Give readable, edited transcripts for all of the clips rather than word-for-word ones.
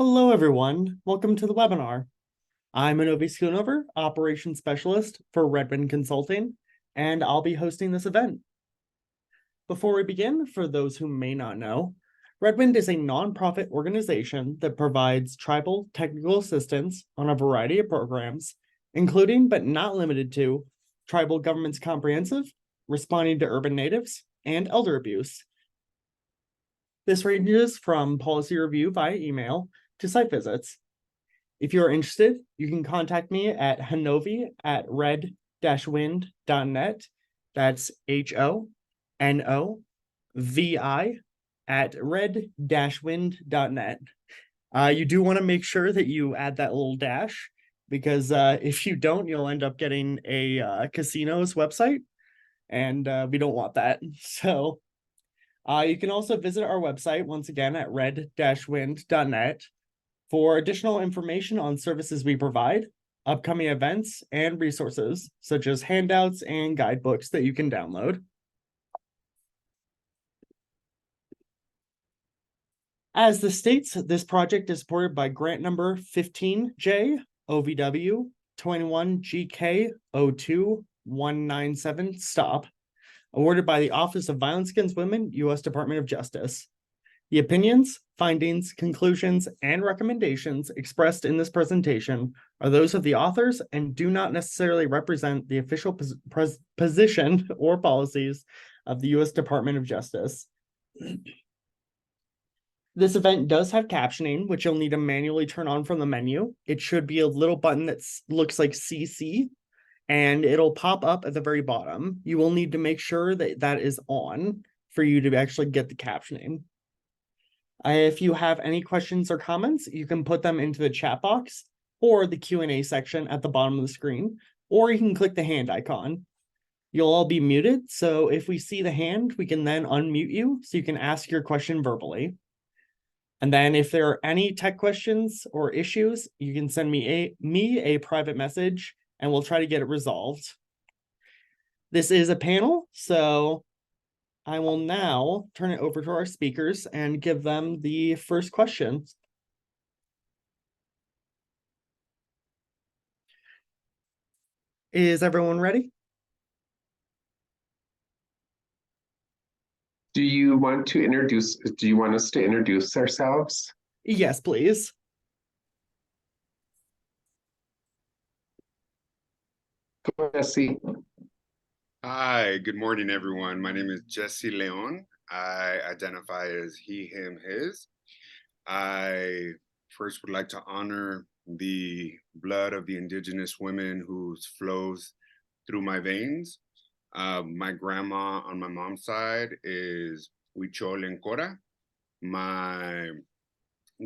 Hello, everyone. Welcome to the webinar. I'm Anovi Schoonover, Operations Specialist for Redmond Consulting, and I'll be hosting this event. Before we begin, for those who may not know, Redmond is a nonprofit organization that provides tribal technical assistance on a variety of programs, including but not limited to tribal government's comprehensive, responding to urban natives, and elder abuse. This ranges from policy review via email to site visits. If you're interested, you can contact me at hanovi@red-wind.net. That's HONOVI at red-wind.net. You do want to make sure that you add that little dash because if you don't, you'll end up getting a casino's website, and we don't want that. So you can also visit our website once again at red-wind.net for additional information on services we provide, upcoming events, and resources, such as handouts and guidebooks that you can download. As the states, this project is supported by grant number 15J OVW 21GK02197 STOP, awarded by the Office of Violence Against Women, U.S. Department of Justice. The opinions, findings, conclusions, and recommendations expressed in this presentation are those of the authors and do not necessarily represent the official position or policies of the U.S. Department of Justice. This event does have captioning, which you'll need to manually turn on from the menu. It should be a little button that looks like CC, and it'll pop up at the very bottom. You will need to make sure that that is on for you to actually get the captioning. If you have any questions or comments, you can put them into the chat box or the Q&A section at the bottom of the screen, or you can click the hand icon. You'll all be muted, so if we see the hand, we can then unmute you so you can ask your question verbally. And then if there are any tech questions or issues, you can send me a private message and we'll try to get it resolved. This is a panel, so I will now turn it over to our speakers and give them the first question. Is everyone ready? Do you want us to introduce ourselves? Yes, please. Go, Jesse. Hi, good morning, everyone. My name is Jesse Leon. I identify as he, him, his. I first would like to honor the blood of the indigenous women who flows through my veins. My grandma on my mom's side is Huichol Encora. My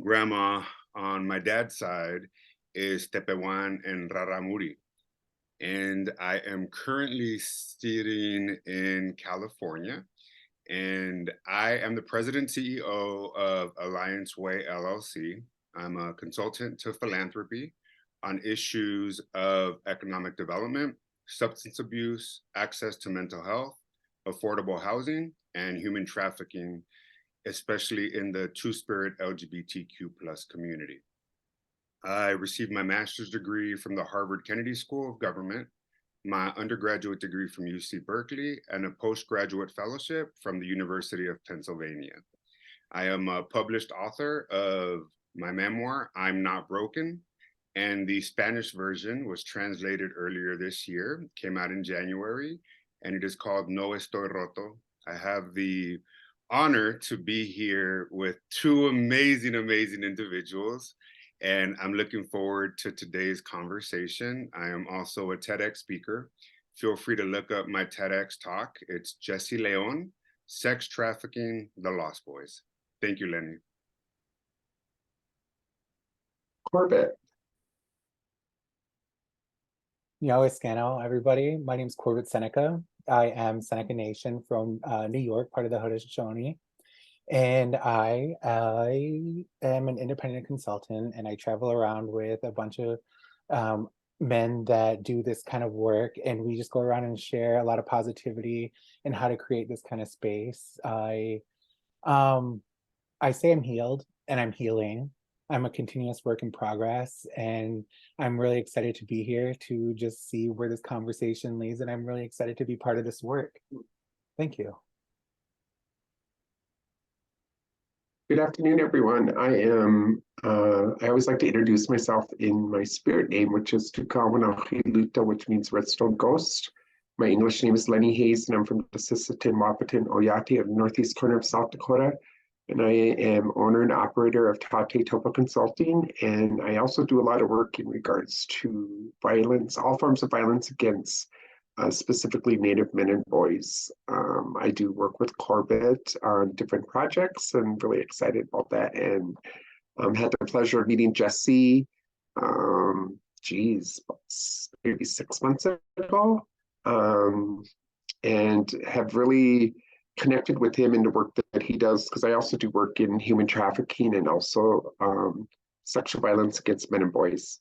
grandma on my dad's side is Tepehuan and Raramuri. And I am currently sitting in California, and I am the president CEO of Alliance Way LLC. I'm a consultant to philanthropy on issues of economic development, substance abuse, access to mental health, affordable housing, and human trafficking, especially in the Two-Spirit LGBTQ+ community. I received my master's degree from the Harvard Kennedy School of Government, my undergraduate degree from UC Berkeley, and a postgraduate fellowship from the University of Pennsylvania. I am a published author of my memoir, I'm Not Broken, and the Spanish version was translated earlier this year, came out in January, and it is called No Estoy Roto. I have the honor to be here with two amazing individuals, and I'm looking forward to today's conversation. I am also a TEDx speaker. Feel free to look up my TEDx talk. It's Jesse Leon, Sex Trafficking, the Lost Boys. Thank you, Lenny. Corbett. Escano, everybody. My name is Corbett Seneca. I am Seneca Nation from New York, part of the Haudenosaunee. And I am an independent consultant, and I travel around with a bunch of men that do this kind of work, and we just go around and share a lot of positivity and how to create this kind of space. I say I'm healed and I'm healing, I'm a continuous work in progress, and I'm really excited to be here to just see where this conversation leads, and I'm really excited to be part of this work. Thank you. Good afternoon, everyone. I always like to introduce myself in my spirit name, which is Tukawanahiluta, which means redstone ghost. My English name is Lenny Hayes, and I'm from the Sisseton, Wapaton, Oyate of the northeast corner of South Dakota. And I am owner and operator of Tate Topa Consulting. And I also do a lot of work in regards to violence, all forms of violence against specifically Native men and boys. I do work with Corbett on different projects and really excited about that. And had the pleasure of meeting Jesse, maybe 6 months ago, and have really connected with him in the work that he does, because I also do work in human trafficking and also sexual violence against men and boys.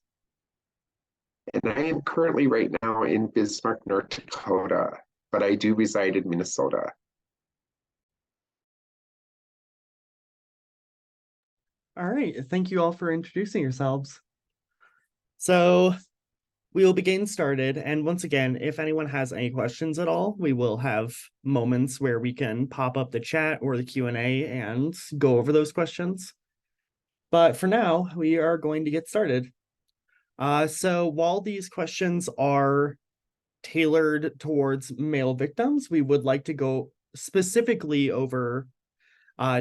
And I am currently right now in Bismarck, North Dakota, but I do reside in Minnesota. All right, thank you all for introducing yourselves. So we will be getting started. And once again, if anyone has any questions at all, we will have moments where we can pop up the chat or the Q&A and go over those questions. But for now, we are going to get started. So while these questions are tailored towards male victims, we would like to go specifically over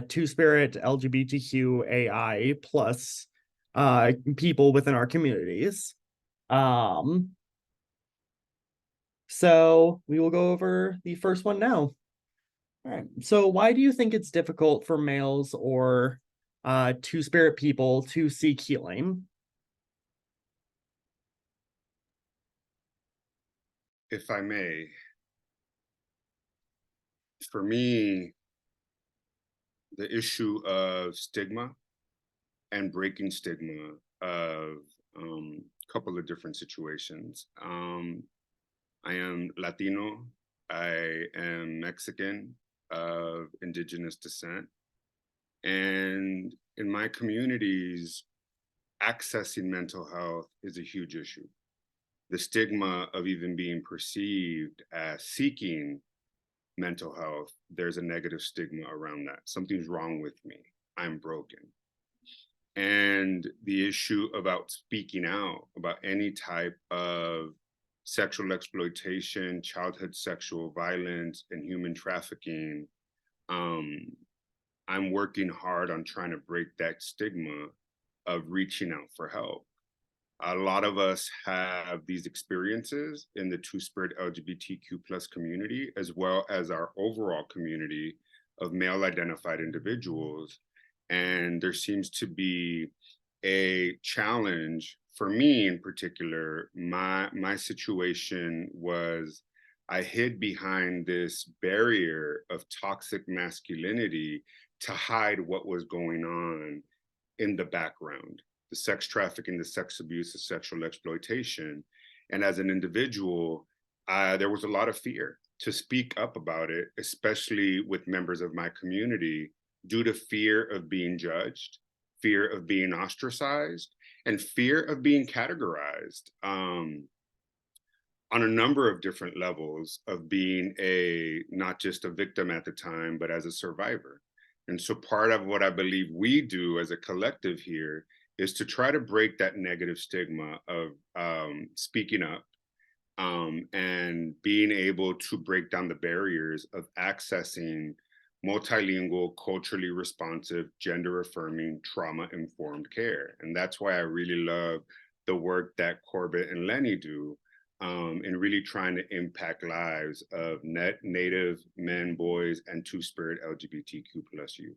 Two-Spirit LGBTQAI plus people within our communities. So we will go over the first one now. All right. So why do you think it's difficult for males or Two-Spirit people to seek healing? If I may, for me, the issue of stigma and breaking stigma of a couple of different situations. I am Latino, I am Mexican of indigenous descent. And in my communities, accessing mental health is a huge issue. The stigma of even being perceived as seeking mental health, there's a negative stigma around that. Something's wrong with me. I'm broken. And the issue about speaking out about any type of sexual exploitation, childhood sexual violence, and human trafficking, I'm working hard on trying to break that stigma of reaching out for help. A lot of us have these experiences in the Two-Spirit LGBTQ plus community, as well as our overall community of male identified individuals. And there seems to be a challenge for me in particular. My situation was I hid behind this barrier of toxic masculinity to hide what was going on in the background. The sex trafficking, the sex abuse, the sexual exploitation. And as an individual, there was a lot of fear to speak up about it, especially with members of my community, due to fear of being judged, fear of being ostracized, and fear of being categorized on a number of different levels of being not just a victim at the time, but as a survivor. And so part of what I believe we do as a collective here is to try to break that negative stigma of speaking up and being able to break down the barriers of accessing multilingual, culturally responsive, gender-affirming, trauma-informed care. And that's why I really love the work that Corbett and Lenny do in really trying to impact lives of Native men, boys, and Two-Spirit LGBTQ plus youth.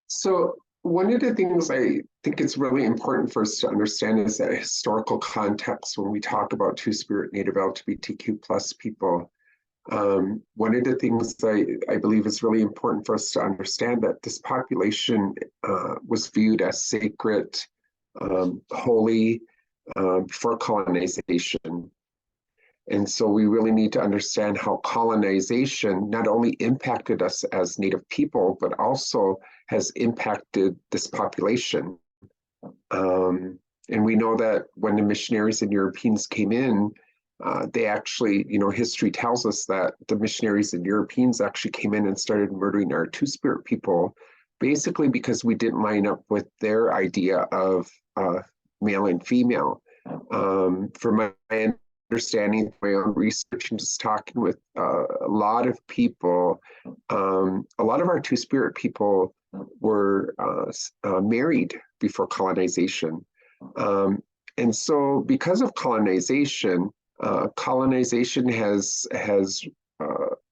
So one of the things I think it's really important for us to understand is that historical context when we talk about Two-Spirit Native LGBTQ plus people. One of the things I believe is really important for us to understand that this population was viewed as sacred, holy before colonization. And so we really need to understand how colonization not only impacted us as Native people, but also has impacted this population. And we know that when the missionaries and Europeans came in, they actually, history tells us that the missionaries and Europeans actually came in and started murdering our Two-Spirit people, basically because we didn't line up with their idea of male and female. From my understanding, my own research, and just talking with a lot of people, a lot of our Two-Spirit people were married before colonization. And so because of colonization, colonization has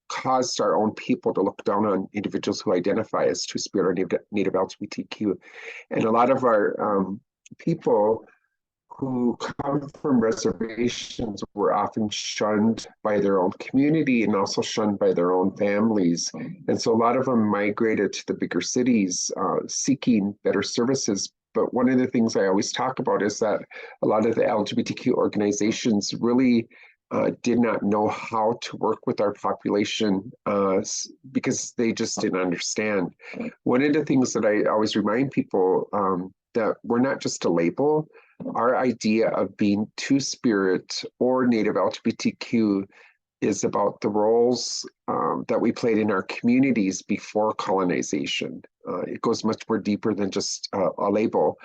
caused our own people to look down on individuals who identify as Two-Spirit or Native LGBTQ. And a lot of our people who come from reservations were often shunned by their own community and also shunned by their own families. And so a lot of them migrated to the bigger cities seeking better services. But one of the things I always talk about is that a lot of the LGBTQ organizations really did not know how to work with our population because they just didn't understand. One of the things that I always remind people that we're not just a label. Our idea of being Two-Spirit or Native LGBTQ is about the roles that we played in our communities before colonization. It goes much more deeper than just a label.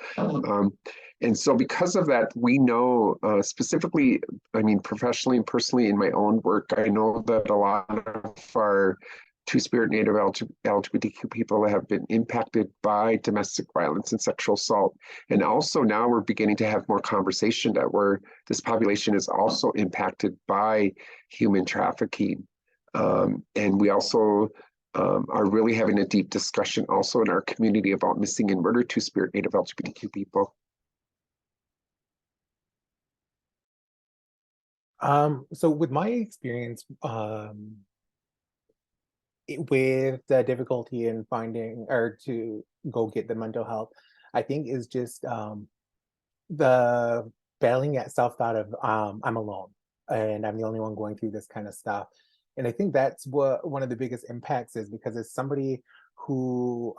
And so because of that, we know specifically, professionally and personally in my own work, I know that a lot of our Two-Spirit Native LGBTQ people have been impacted by domestic violence and sexual assault. And also now we're beginning to have more conversation that where this population is also impacted by human trafficking. And we also are really having a deep discussion also in our community about missing and murdered Two-Spirit Native LGBTQ people. So with my experience, with the difficulty in finding or to go get the mental health, I think is just the failing at self-thought of I'm alone and I'm the only one going through this kind of stuff. And I think that's what one of the biggest impacts is, because as somebody who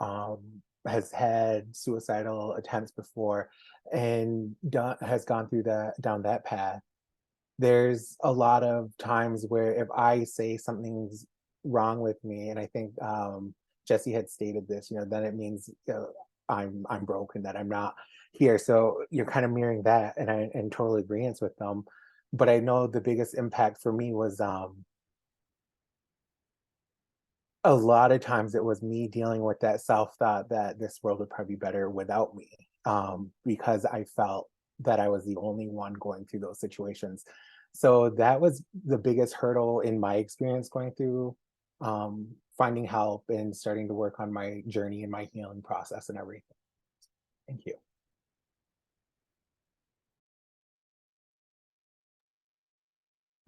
has had suicidal attempts before and has gone through down that path, there's a lot of times where if I say something's wrong with me, and I think Jesse had stated this, then it means I'm broken, that I'm not here. So you're kind of mirroring that, and I in total agreement with them. But I know the biggest impact for me was a lot of times it was me dealing with that self-thought that this world would probably be better without me, because I felt that I was the only one going through those situations. So that was the biggest hurdle in my experience going through finding help and starting to work on my journey and my healing process and everything. Thank you.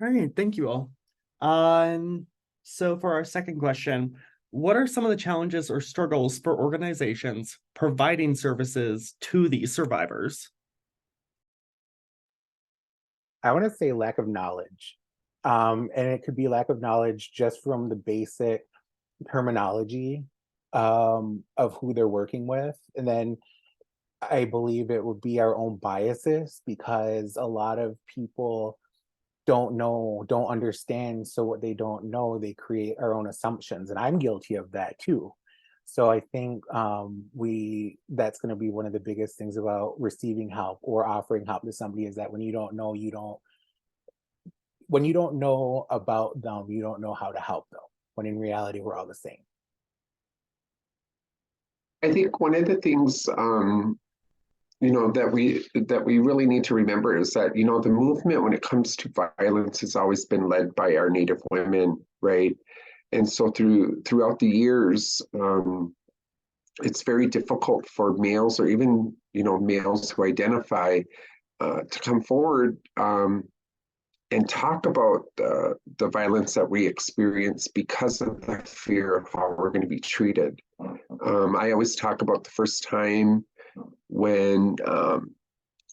All right, thank you all. So for our second question, what are some of the challenges or struggles for organizations providing services to these survivors? I want to say lack of knowledge. And it could be lack of knowledge just from the basic terminology of who they're working with. And then I believe it would be our own biases, because a lot of people don't understand. So what they don't know, they create our own assumptions. And I'm guilty of that too. So I think that's going to be one of the biggest things about receiving help or offering help to somebody, is that when you don't know, when you don't know about them, you don't know how to help them, when in reality, we're all the same. I think one of the things that we really need to remember is that the movement when it comes to violence has always been led by our Native women, right? And so throughout the years, it's very difficult for males, or even males who identify, to come forward and talk about the violence that we experience because of the fear of how we're going to be treated. I always talk about the first time when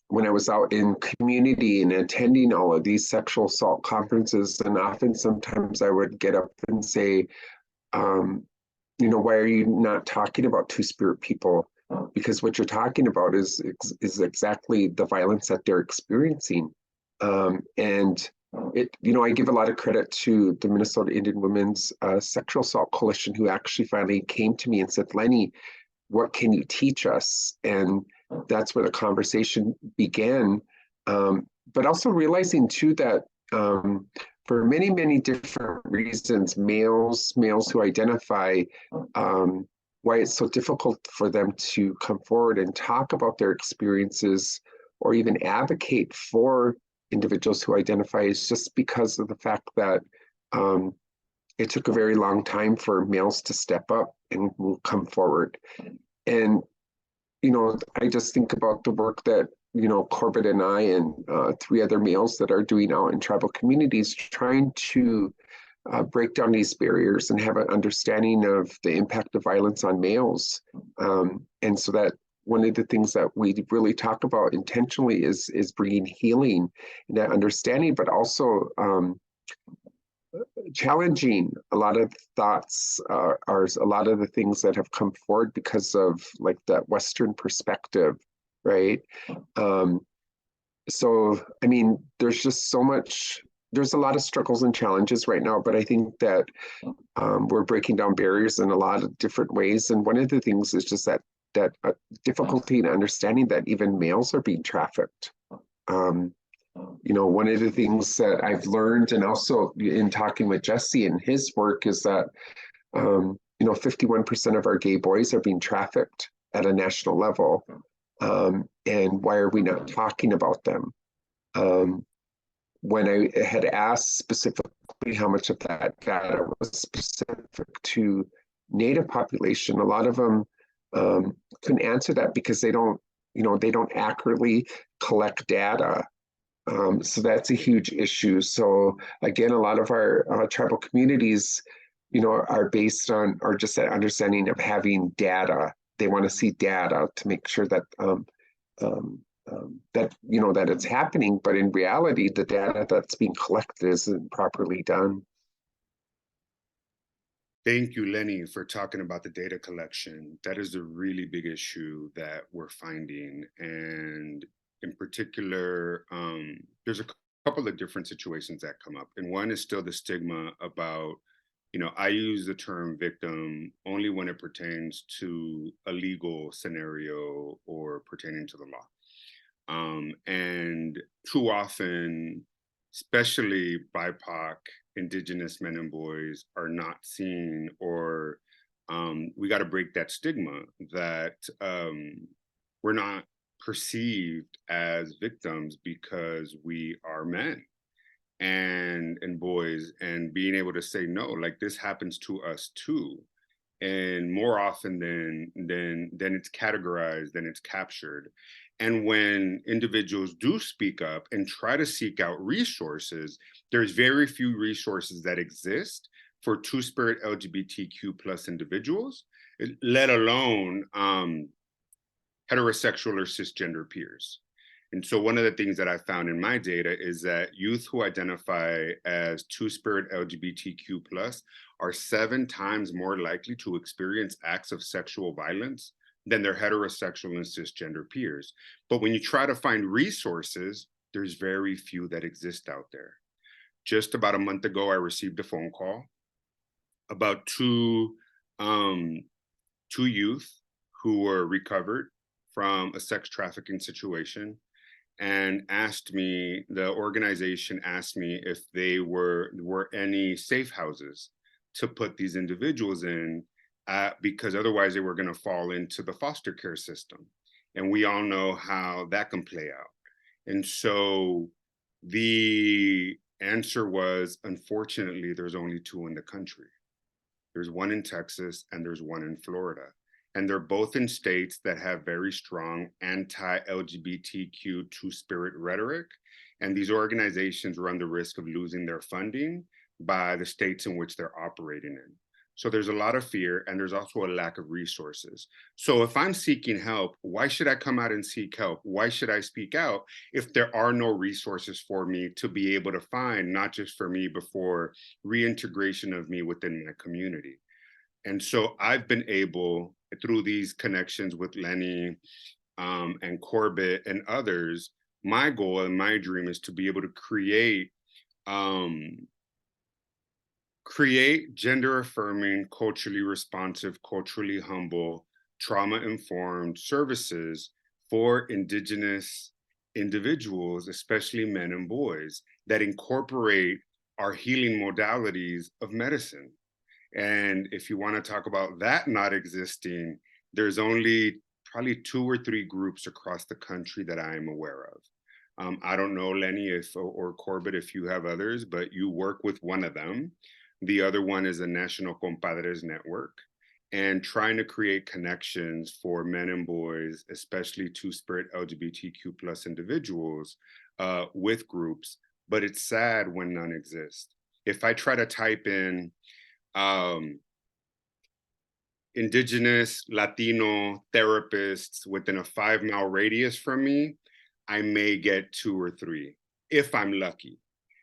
when I was out in community and attending all of these sexual assault conferences, and often sometimes I would get up and say, why are you not talking about two-spirit people? Because what you're talking about is exactly the violence that they're experiencing. And I give a lot of credit to the Minnesota Indian Women's Sexual Assault Coalition, who actually finally came to me and said, Lenny, what can you teach us? And that's where the conversation began. But also realizing too that for many, many different reasons, males who identify, why it's so difficult for them to come forward and talk about their experiences or even advocate for individuals who identify is just because of the fact that it took a very long time for males to step up and will come forward. And, I just think about the work that, Corbett and I and 3 other males that are doing out in tribal communities, trying to break down these barriers and have an understanding of the impact of violence on males. And so that one of the things that we really talk about intentionally is bringing healing and that understanding, but also challenging a lot of thoughts are a lot of the things that have come forward because of like that Western perspective, right? So, I mean, there's just so much, there's a lot of struggles and challenges right now, but I think that we're breaking down barriers in a lot of different ways. And one of the things is just that difficulty in understanding that even males are being trafficked. One of the things that I've learned, and also in talking with Jesse and his work, is that 51% of our gay boys are being trafficked at a national level. And why are we not talking about them? When I had asked specifically how much of that data was specific to Native population, a lot of them couldn't answer that because they don't accurately collect data. So that's a huge issue. So again, a lot of our tribal communities, are based on, or just that understanding of having data. They want to see data to make sure that that it's happening. But in reality, the data that's being collected isn't properly done. Thank you, Lenny, for talking about the data collection. That is a really big issue that we're finding. And in particular, there's a couple of different situations that come up. And one is still the stigma about, I use the term victim only when it pertains to a legal scenario or pertaining to the law. And too often, especially BIPOC, Indigenous men and boys are not seen, or we got to break that stigma that we're not perceived as victims because we are men and boys, and being able to say no, like this happens to us too. And more often than it's categorized, then it's captured. And when individuals do speak up and try to seek out resources, there's very few resources that exist for two-spirit LGBTQ plus individuals, let alone heterosexual or cisgender peers. And so one of the things that I found in my data is that youth who identify as two-spirit LGBTQ plus are 7 times more likely to experience acts of sexual violence than their heterosexual and cisgender peers. But when you try to find resources, there's very few that exist out there. Just about a month ago, I received a phone call about two youth who were recovered from a sex trafficking situation, and the organization asked me if they were any safe houses to put these individuals in, because otherwise they were going to fall into the foster care system. And we all know how that can play out. And so the answer was, unfortunately, there's only 2 in the country. There's one in Texas and there's one in Florida. And they're both in states that have very strong anti-LGBTQ two-spirit rhetoric. And these organizations run the risk of losing their funding by the states in which they're operating in. So there's a lot of fear, and there's also a lack of resources. So if I'm seeking help, why should I come out and seek help? Why should I speak out if there are no resources for me to be able to find, not just for me, but for reintegration of me within my community? And so I've been able, through these connections with Lenny and Corbett and others, my goal and my dream is to be able to um, create gender affirming, culturally responsive, culturally humble, trauma informed services for Indigenous individuals, especially men and boys, that incorporate our healing modalities of medicine. And if you want to talk about that not existing, there's only probably 2 or 3 groups across the country that I am aware of. I don't know, Lenny, or Corbett, if you have others, but you work with one of them. The other one is a National Compadres Network, and trying to create connections for men and boys, especially Two-Spirit LGBTQ plus individuals with groups. But it's sad when none exist. If I try to type in Indigenous Latino therapists within a 5-mile radius from me, I may get 2 or 3, if I'm lucky.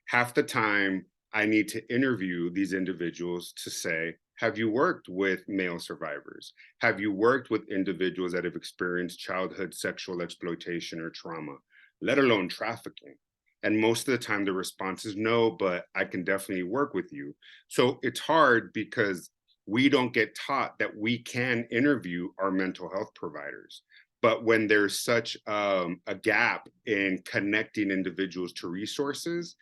Half the time, I need to interview these individuals to say, have you worked with male survivors? Have you worked with individuals that have experienced childhood sexual exploitation or trauma, let alone trafficking? And most of the time, the response is no, but I can definitely work with you. So it's hard because we don't get taught that we can interview our mental health providers. But when there's such a gap in connecting individuals to resources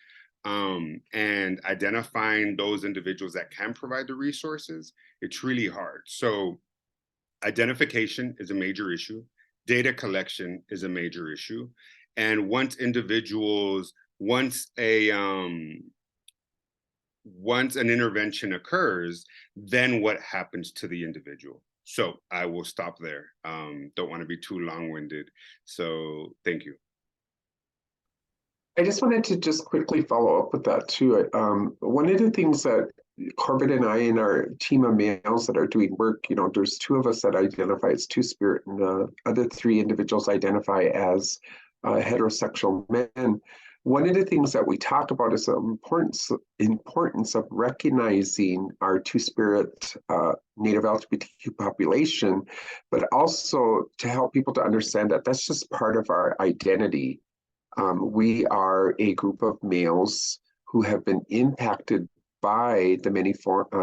and identifying those individuals that can provide the resources, it's really hard. So identification is a major issue. Data collection is a major issue. And once an intervention occurs, then what happens to the individual? So I will stop there. Don't want to be too long-winded. So thank you. I just wanted to just quickly follow up with that too. One of the things that Corbett and I and our team of males that are doing work, there's 2 of us that identify as Two-Spirit, and the other 3 individuals identify as heterosexual men. One of the things that we talk about is the importance of recognizing our Two-Spirit Native LGBTQ population, but also to help people to understand that that's just part of our identity. We are a group of males who have been impacted by the many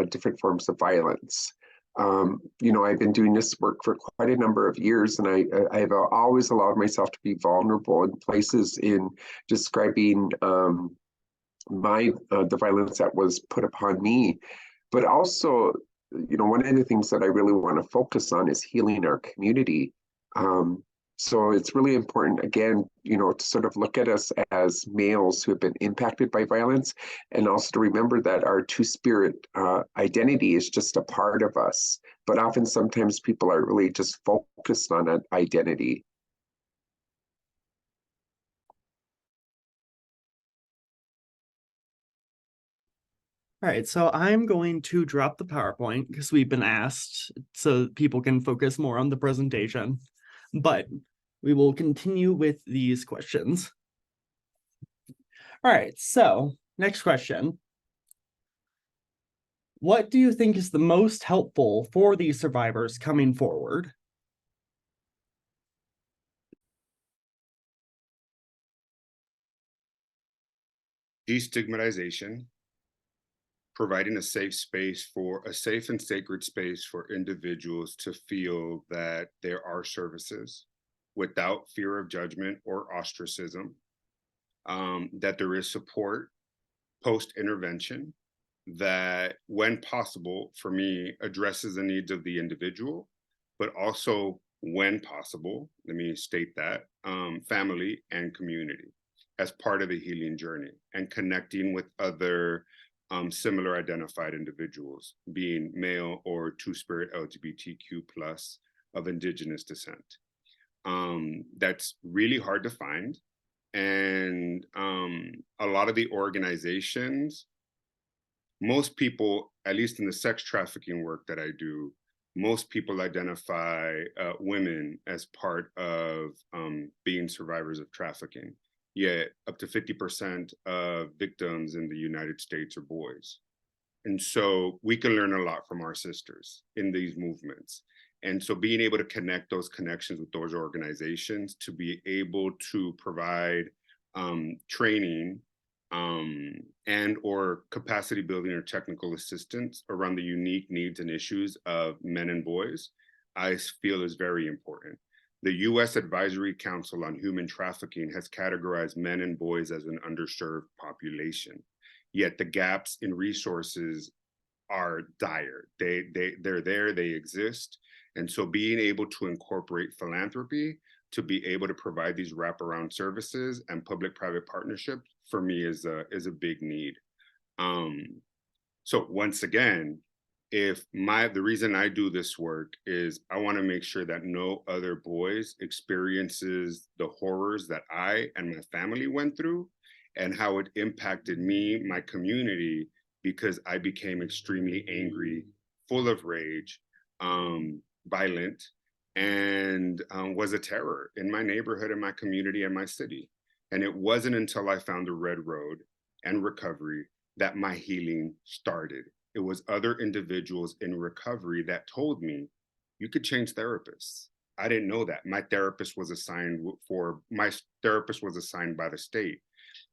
different forms of violence. I've been doing this work for quite a number of years, and I've always allowed myself to be vulnerable in places in describing the violence that was put upon me. But also, one of the things that I really want to focus on is healing our community. So it's really important, again, to sort of look at us as males who have been impacted by violence, and also to remember that our Two-Spirit identity is just a part of us. But often, sometimes people are really just focused on an identity. All right, so I'm going to drop the PowerPoint because we've been asked so people can focus more on the presentation. But we will continue with these questions. All right, so next question. What do you think is the most helpful for these survivors coming forward? Destigmatization, providing a safe and sacred space for individuals to feel that there are services without fear of judgment or ostracism, that there is support post-intervention that, when possible, for me, addresses the needs of the individual, but also, when possible, let me state that, family and community as part of the healing journey, and connecting with other similar identified individuals, being male or Two-Spirit LGBTQ plus of Indigenous descent. That's really hard to find. And a lot of the organizations most people, at least in the sex trafficking work that I do, most people identify women as part of being survivors of trafficking. Yet up to 50% of victims in the United States are boys. And so we can learn a lot from our sisters in these movements. And so being able to connect those connections with those organizations to be able to provide training and or capacity building or technical assistance around the unique needs and issues of men and boys, I feel is very important. The U.S. Advisory Council on Human Trafficking has categorized men and boys as an underserved population. Yet the gaps in resources are dire. They're there, they exist. And so being able to incorporate philanthropy to be able to provide these wraparound services and public-private partnerships for me is a big need. So once again, the reason I do this work is I want to make sure that no other boys experiences the horrors that I and my family went through and how it impacted me, my community, because I became extremely angry, full of rage, violent, and was a terror in my neighborhood, in my community, and my city. And it wasn't until I found the red road and recovery that my healing started. It was other individuals in recovery that told me, you could change therapists. I didn't know that. My therapist was assigned by the state.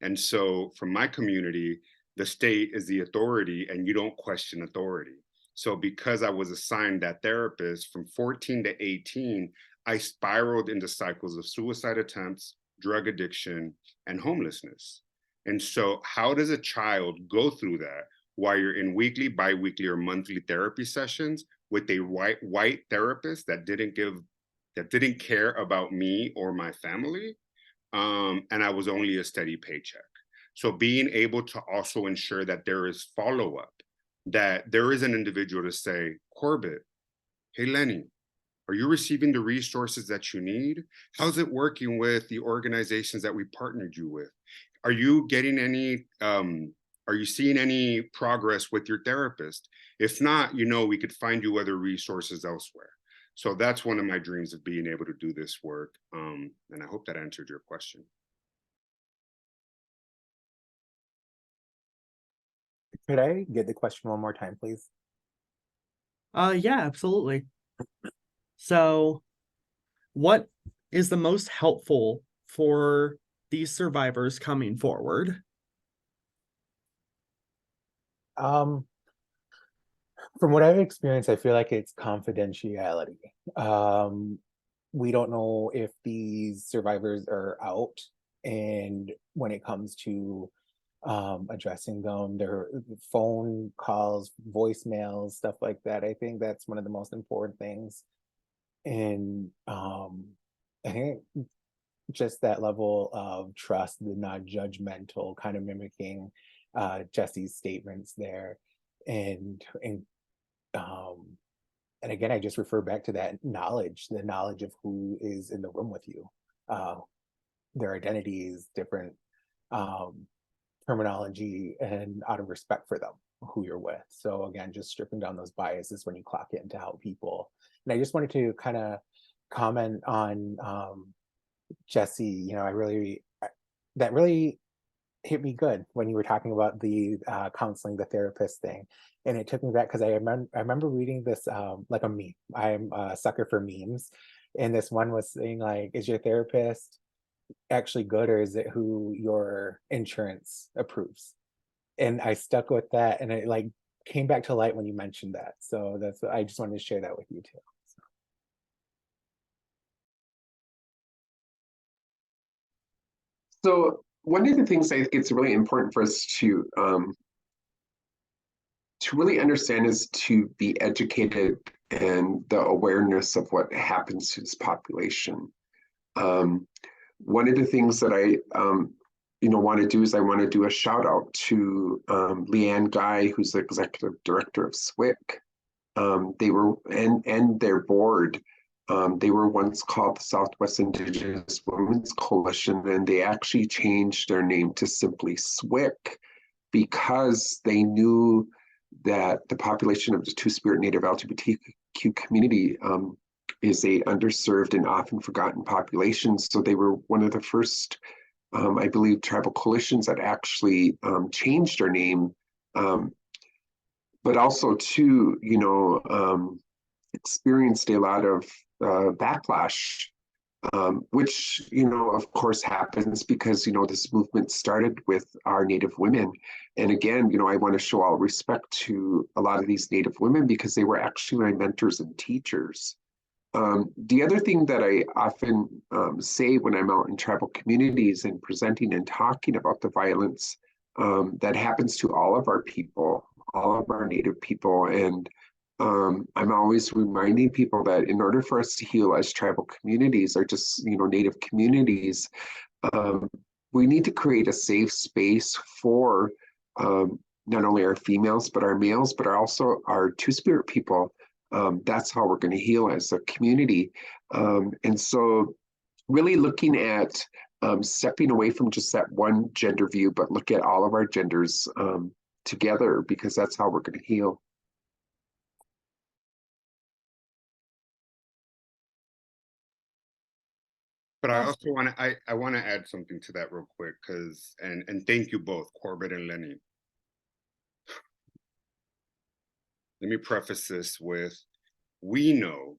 And so from my community, the state is the authority and you don't question authority. So because I was assigned that therapist from 14 to 18, I spiraled into cycles of suicide attempts, drug addiction, and homelessness. And so how does a child go through that while you're in weekly, bi-weekly, or monthly therapy sessions with a white therapist that didn't care about me or my family? And I was only a steady paycheck. So being able to also ensure that there is follow-up, that there is an individual to say, Corbett, hey, Lenny, are you receiving the resources that you need? How's it working with the organizations that we partnered you with? Are you getting any, are you seeing any progress with your therapist? If not, we could find you other resources elsewhere. So that's one of my dreams of being able to do this work. And I hope that answered your question. Could I get the question one more time, please? Yeah, absolutely. So what is the most helpful for these survivors coming forward? From what I've experienced, I feel like it's confidentiality. We don't know if these survivors are out, and when it comes to addressing them, their phone calls, voicemails, stuff like that. I think that's one of the most important things. And I think just that level of trust, the non-judgmental, kind of mimicking Jesse's statements there. And again, I just refer back to that knowledge, the knowledge of who is in the room with you, their identities, different terminology, and out of respect for them, who you're with. So again, just stripping down those biases when you clock it into how people. And I just wanted to kind of comment on Jesse. That really hit me good when you were talking about the counseling, the therapist thing. And it took me back because I remember reading this like a meme. I'm a sucker for memes. And this one was saying, like, is your therapist actually good, or is it who your insurance approves? And I stuck with that, and it like came back to light when you mentioned that. So I just wanted to share that with you too. So one of the things I think it's really important for us to really understand is to be educated and the awareness of what happens to this population. One of the things that I want to do is I want to do a shout out to Leanne Guy, who's the executive director of SWIC. They were and their board. They were once called the Southwest Indigenous Women's Coalition, and they actually changed their name to simply SWIC because they knew that the population of the Two-Spirit Native LGBTQ community is a underserved and often forgotten population. So they were one of the first, I believe, tribal coalitions that actually changed their name, but also too, experienced a lot of backlash, which, of course happens because, this movement started with our Native women. And again, I want to show all respect to a lot of these Native women because they were actually my mentors and teachers. The other thing that I often say when I'm out in tribal communities and presenting and talking about the violence that happens to all of our people, all of our Native people, and I'm always reminding people that in order for us to heal as tribal communities or just, Native communities, we need to create a safe space for not only our females, but our males, but also our Two-Spirit people. That's how we're going to heal as a community. And so really looking at stepping away from just that one gender view, but look at all of our genders together, because that's how we're going to heal. But I also want to I want to add something to that real quick, because and thank you both, Corbett and Lenny. Let me preface this with, we know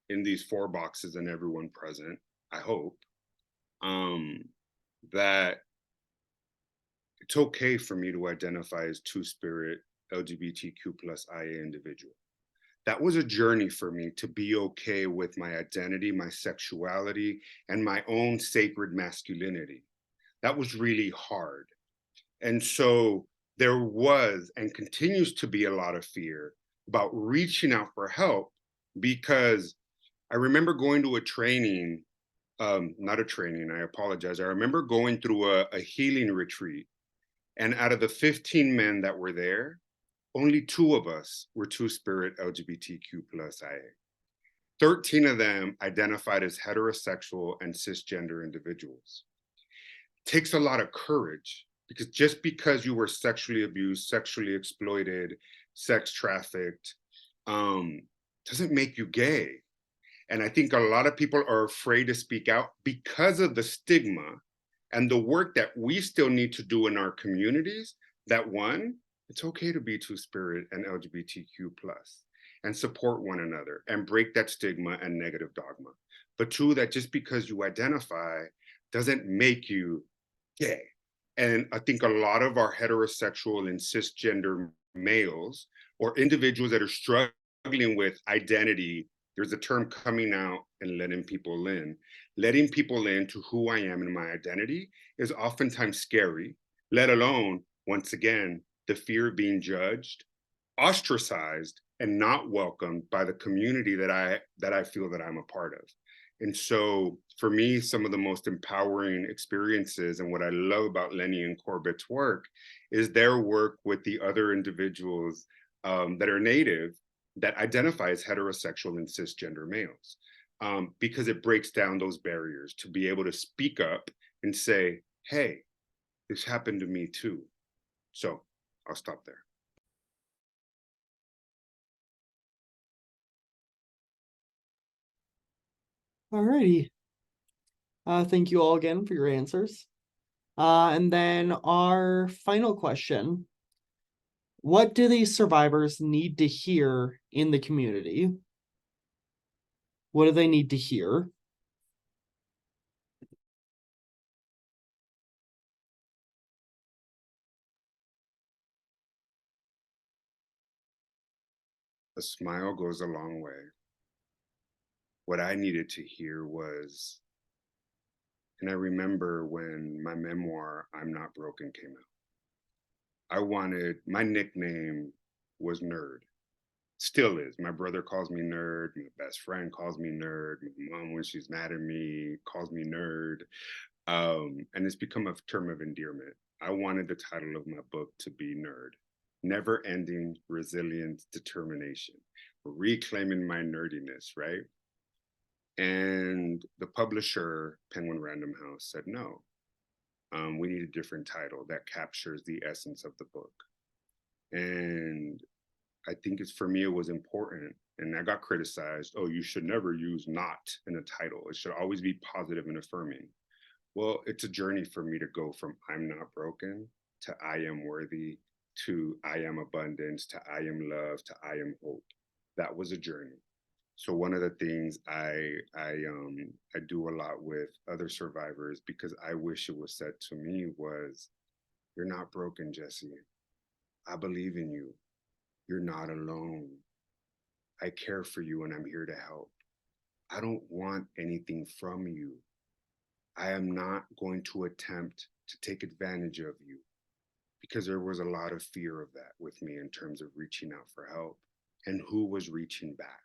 in these 4 boxes and everyone present, I hope, that it's okay for me to identify as Two-Spirit LGBTQ+IA individual. That was a journey for me to be okay with my identity, my sexuality, and my own sacred masculinity. That was really hard. And so there was and continues to be a lot of fear about reaching out for help, because I remember going to a training, not a training, I apologize. I remember going through a healing retreat, and out of the 15 men that were there, only 2 of us were Two-Spirit LGBTQ+IA. 13 of them identified as heterosexual and cisgender individuals. It takes a lot of courage, because just because you were sexually abused, sexually exploited, sex trafficked, doesn't make you gay. And I think a lot of people are afraid to speak out because of the stigma and the work that we still need to do in our communities. That one, it's okay to be Two-Spirit and LGBTQ+, and support one another and break that stigma and negative dogma. But 2, that just because you identify doesn't make you gay. And I think a lot of our heterosexual and cisgender males or individuals that are struggling with identity, there's a term coming out and letting people in. Letting people into who I am and my identity is oftentimes scary, let alone, once again, the fear of being judged, ostracized, and not welcomed by the community that I feel that I'm a part of. And so for me, some of the most empowering experiences and what I love about Lenny and Corbett's work is their work with the other individuals that are Native that identify as heterosexual and cisgender males, because it breaks down those barriers to be able to speak up and say, hey, this happened to me too. So I'll stop there. Alrighty. Thank you all again for your answers. And then our final question. What do these survivors need to hear in the community? What do they need to hear? A smile goes a long way. What I needed to hear was, and I remember when my memoir, I'm Not Broken, came out. My nickname was Nerd. Still is. My brother calls me Nerd. My best friend calls me Nerd. My mom, when she's mad at me, calls me Nerd. And it's become a term of endearment. I wanted the title of my book to be Nerd. Never ending resilience, determination. Reclaiming my nerdiness, right? And the publisher, Penguin Random House, said no. We need a different title that captures the essence of the book. And I think for me, it was important. And I got criticized. Oh, you should never use not in a title. It should always be positive and affirming. Well, it's a journey for me to go from I'm not broken to I am worthy to I am abundance to I am love to I am hope. That was a journey. So one of the things I do a lot with other survivors, because I wish it was said to me, was, you're not broken, Jesse. I believe in you. You're not alone. I care for you and I'm here to help. I don't want anything from you. I am not going to attempt to take advantage of you, because there was a lot of fear of that with me in terms of reaching out for help and who was reaching back.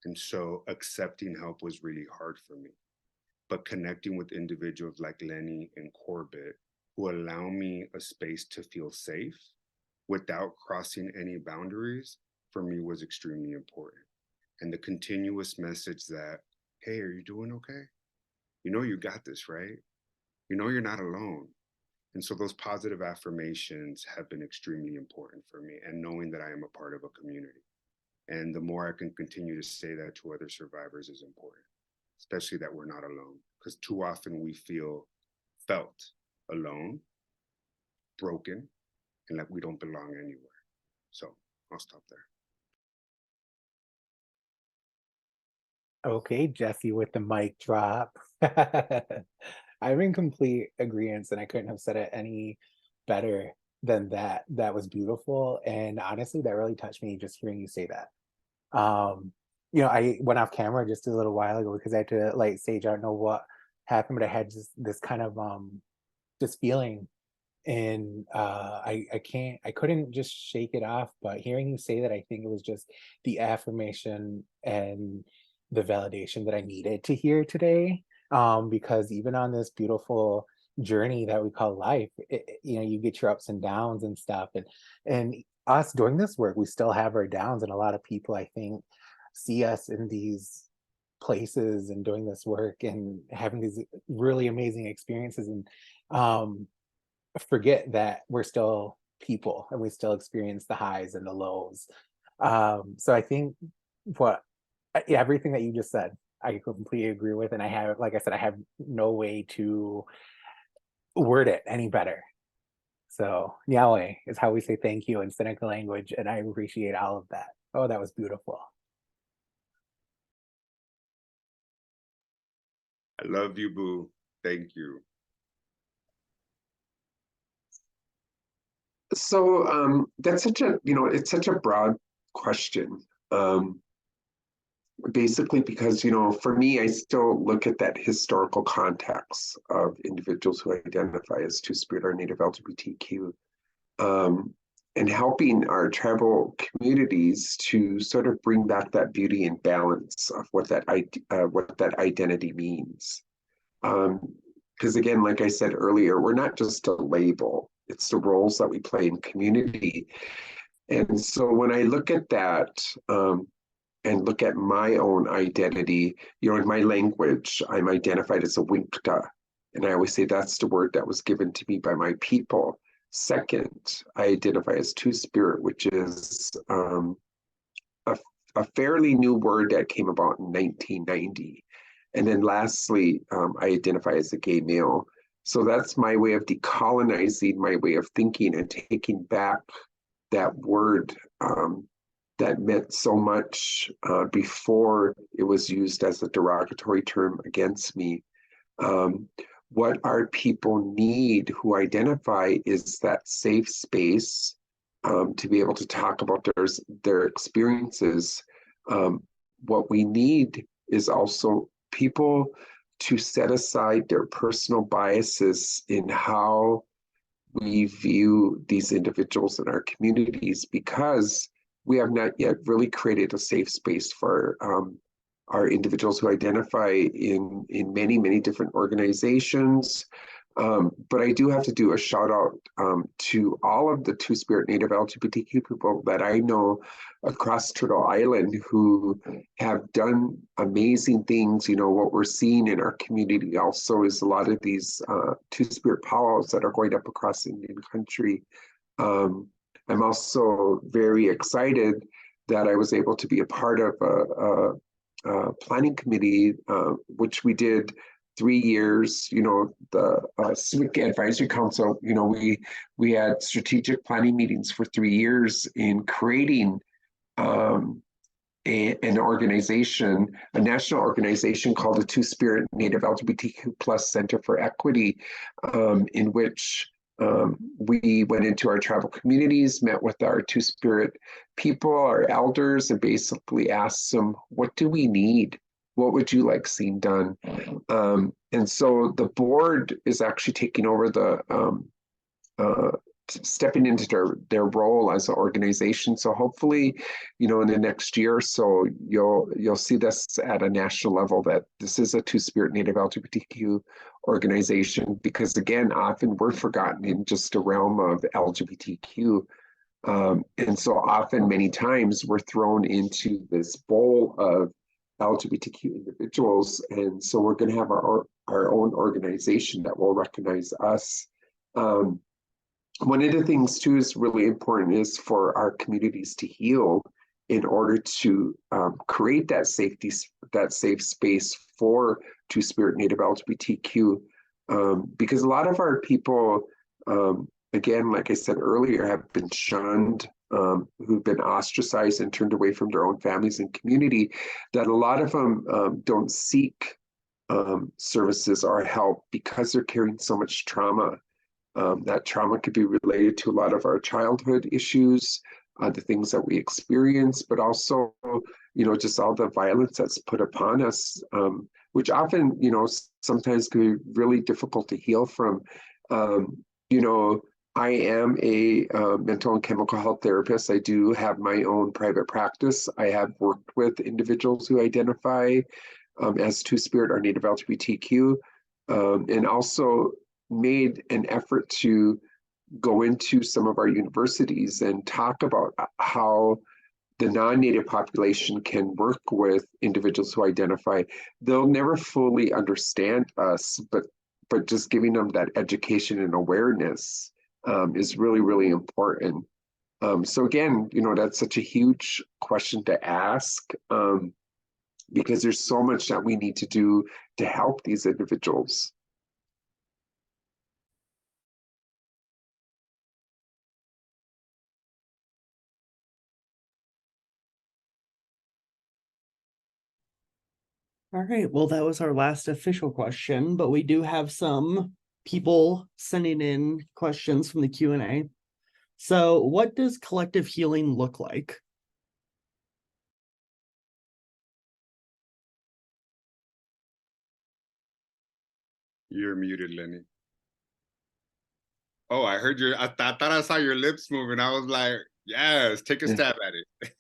And so accepting help was really hard for me. But connecting with individuals like Lenny and Corbett, who allow me a space to feel safe without crossing any boundaries, for me was extremely important. And the continuous message that, hey, are you doing okay? You know you got this, right? You know you're not alone. And so those positive affirmations have been extremely important for me, and knowing that I am a part of a community. And the more I can continue to say that to other survivors is important, especially that we're not alone, because too often we felt alone, broken, and like we don't belong anywhere. So I'll stop there. Okay, Jesse with the mic drop. I'm in complete agreement, and I couldn't have said it any better than that. That was beautiful. And honestly, that really touched me just hearing you say that. I went off camera just a little while ago because I had to like stage. I don't know what happened, but I had just this kind of just feeling, and I couldn't just shake it off. But hearing you say that, I think it was just the affirmation and the validation that I needed to hear today. Because even on this beautiful journey that we call life, you get your ups and downs and stuff, and us doing this work, we still have our downs, and a lot of people, I think, see us in these places and doing this work and having these really amazing experiences, and forget that we're still people and we still experience the highs and the lows. So I think everything that you just said, I completely agree with. And I have, like I said, I have no way to word it any better. So Yahweh is how we say thank you in Seneca language. And I appreciate all of that. Oh, that was beautiful. I love you, boo. Thank you. So that's such a, it's such a broad question. Basically because, for me, I still look at that historical context of individuals who identify as Two-Spirit or Native LGBTQ, and helping our tribal communities to sort of bring back that beauty and balance of what that identity means. Because again, like I said earlier, we're not just a label, it's the roles that we play in community. And so when I look at that, and look at my own identity, in my language, I'm identified as a Winkta. And I always say that's the word that was given to me by my people. Second, I identify as Two-Spirit, which is a fairly new word that came about in 1990. And then lastly, I identify as a gay male. So that's my way of decolonizing my way of thinking and taking back that word that meant so much before it was used as a derogatory term against me. What our people need who identify is that safe space to be able to talk about their experiences. What we need is also people to set aside their personal biases in how we view these individuals in our communities, because we have not yet really created a safe space for our individuals who identify in many, many different organizations, But I do have to do a shout out to all of the Two-Spirit Native LGBTQ people that I know across Turtle Island who have done amazing things. You know, what we're seeing in our community also is a lot of these Two-Spirit powwows that are going up across Indian country. I'm also very excited that I was able to be a part of a planning committee, which we did 3 years. You know, the Civic Advisory Council, you know, we had strategic planning meetings for 3 years in creating an organization, a national organization called the Two-Spirit Native LGBTQ Plus Center for Equity, in which we went into our tribal communities, met with our Two-Spirit people, our elders, and basically asked them, what do we need? What would you like seen done? And so the board is actually taking over stepping into their role as an organization. So hopefully, you know, in the next year or so, you'll see this at a national level, that this is a Two-Spirit Native LGBTQ organization, because again, often we're forgotten in just the realm of LGBTQ. And so often, many times, we're thrown into this bowl of LGBTQ individuals. And so we're going to have our own organization that will recognize us. One of the things too is really important is for our communities to heal in order to create that safe space for Two-Spirit Native LGBTQ, because a lot of our people, again, like I said earlier, have been shunned, who've been ostracized and turned away from their own families and community, that a lot of them don't seek services or help because they're carrying so much trauma. That trauma could be related to a lot of our childhood issues, the things that we experience, but also, you know, just all the violence that's put upon us, which often, you know, sometimes can be really difficult to heal from. You know, I am a mental and chemical health therapist. I do have my own private practice. I have worked with individuals who identify as Two-Spirit or Native LGBTQ, and also made an effort to go into some of our universities and talk about how the non-Native population can work with individuals who identify. They'll never fully understand us, but just giving them that education and awareness is really, really important. So again, you know, that's such a huge question to ask, because there's so much that we need to do to help these individuals. All right, well, that was our last official question, but we do have some people sending in questions from the Q&A. So what does collective healing look like? You're muted, Lenny. Oh, I heard I thought I saw your lips moving. I was like, yes, take a stab at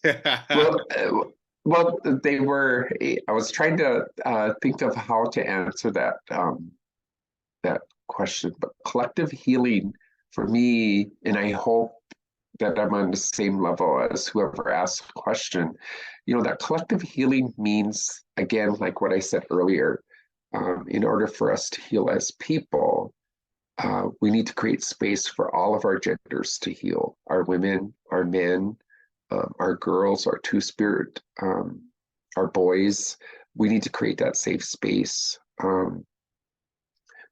it. Well, they were. I was trying to think of how to answer that that question, but collective healing for me, and I hope that I'm on the same level as whoever asked the question. You know, that collective healing means, again, like what I said earlier, in order for us to heal as people, we need to create space for all of our genders to heal, our women, our men, our girls, our Two-Spirit, our boys. We need to create that safe space.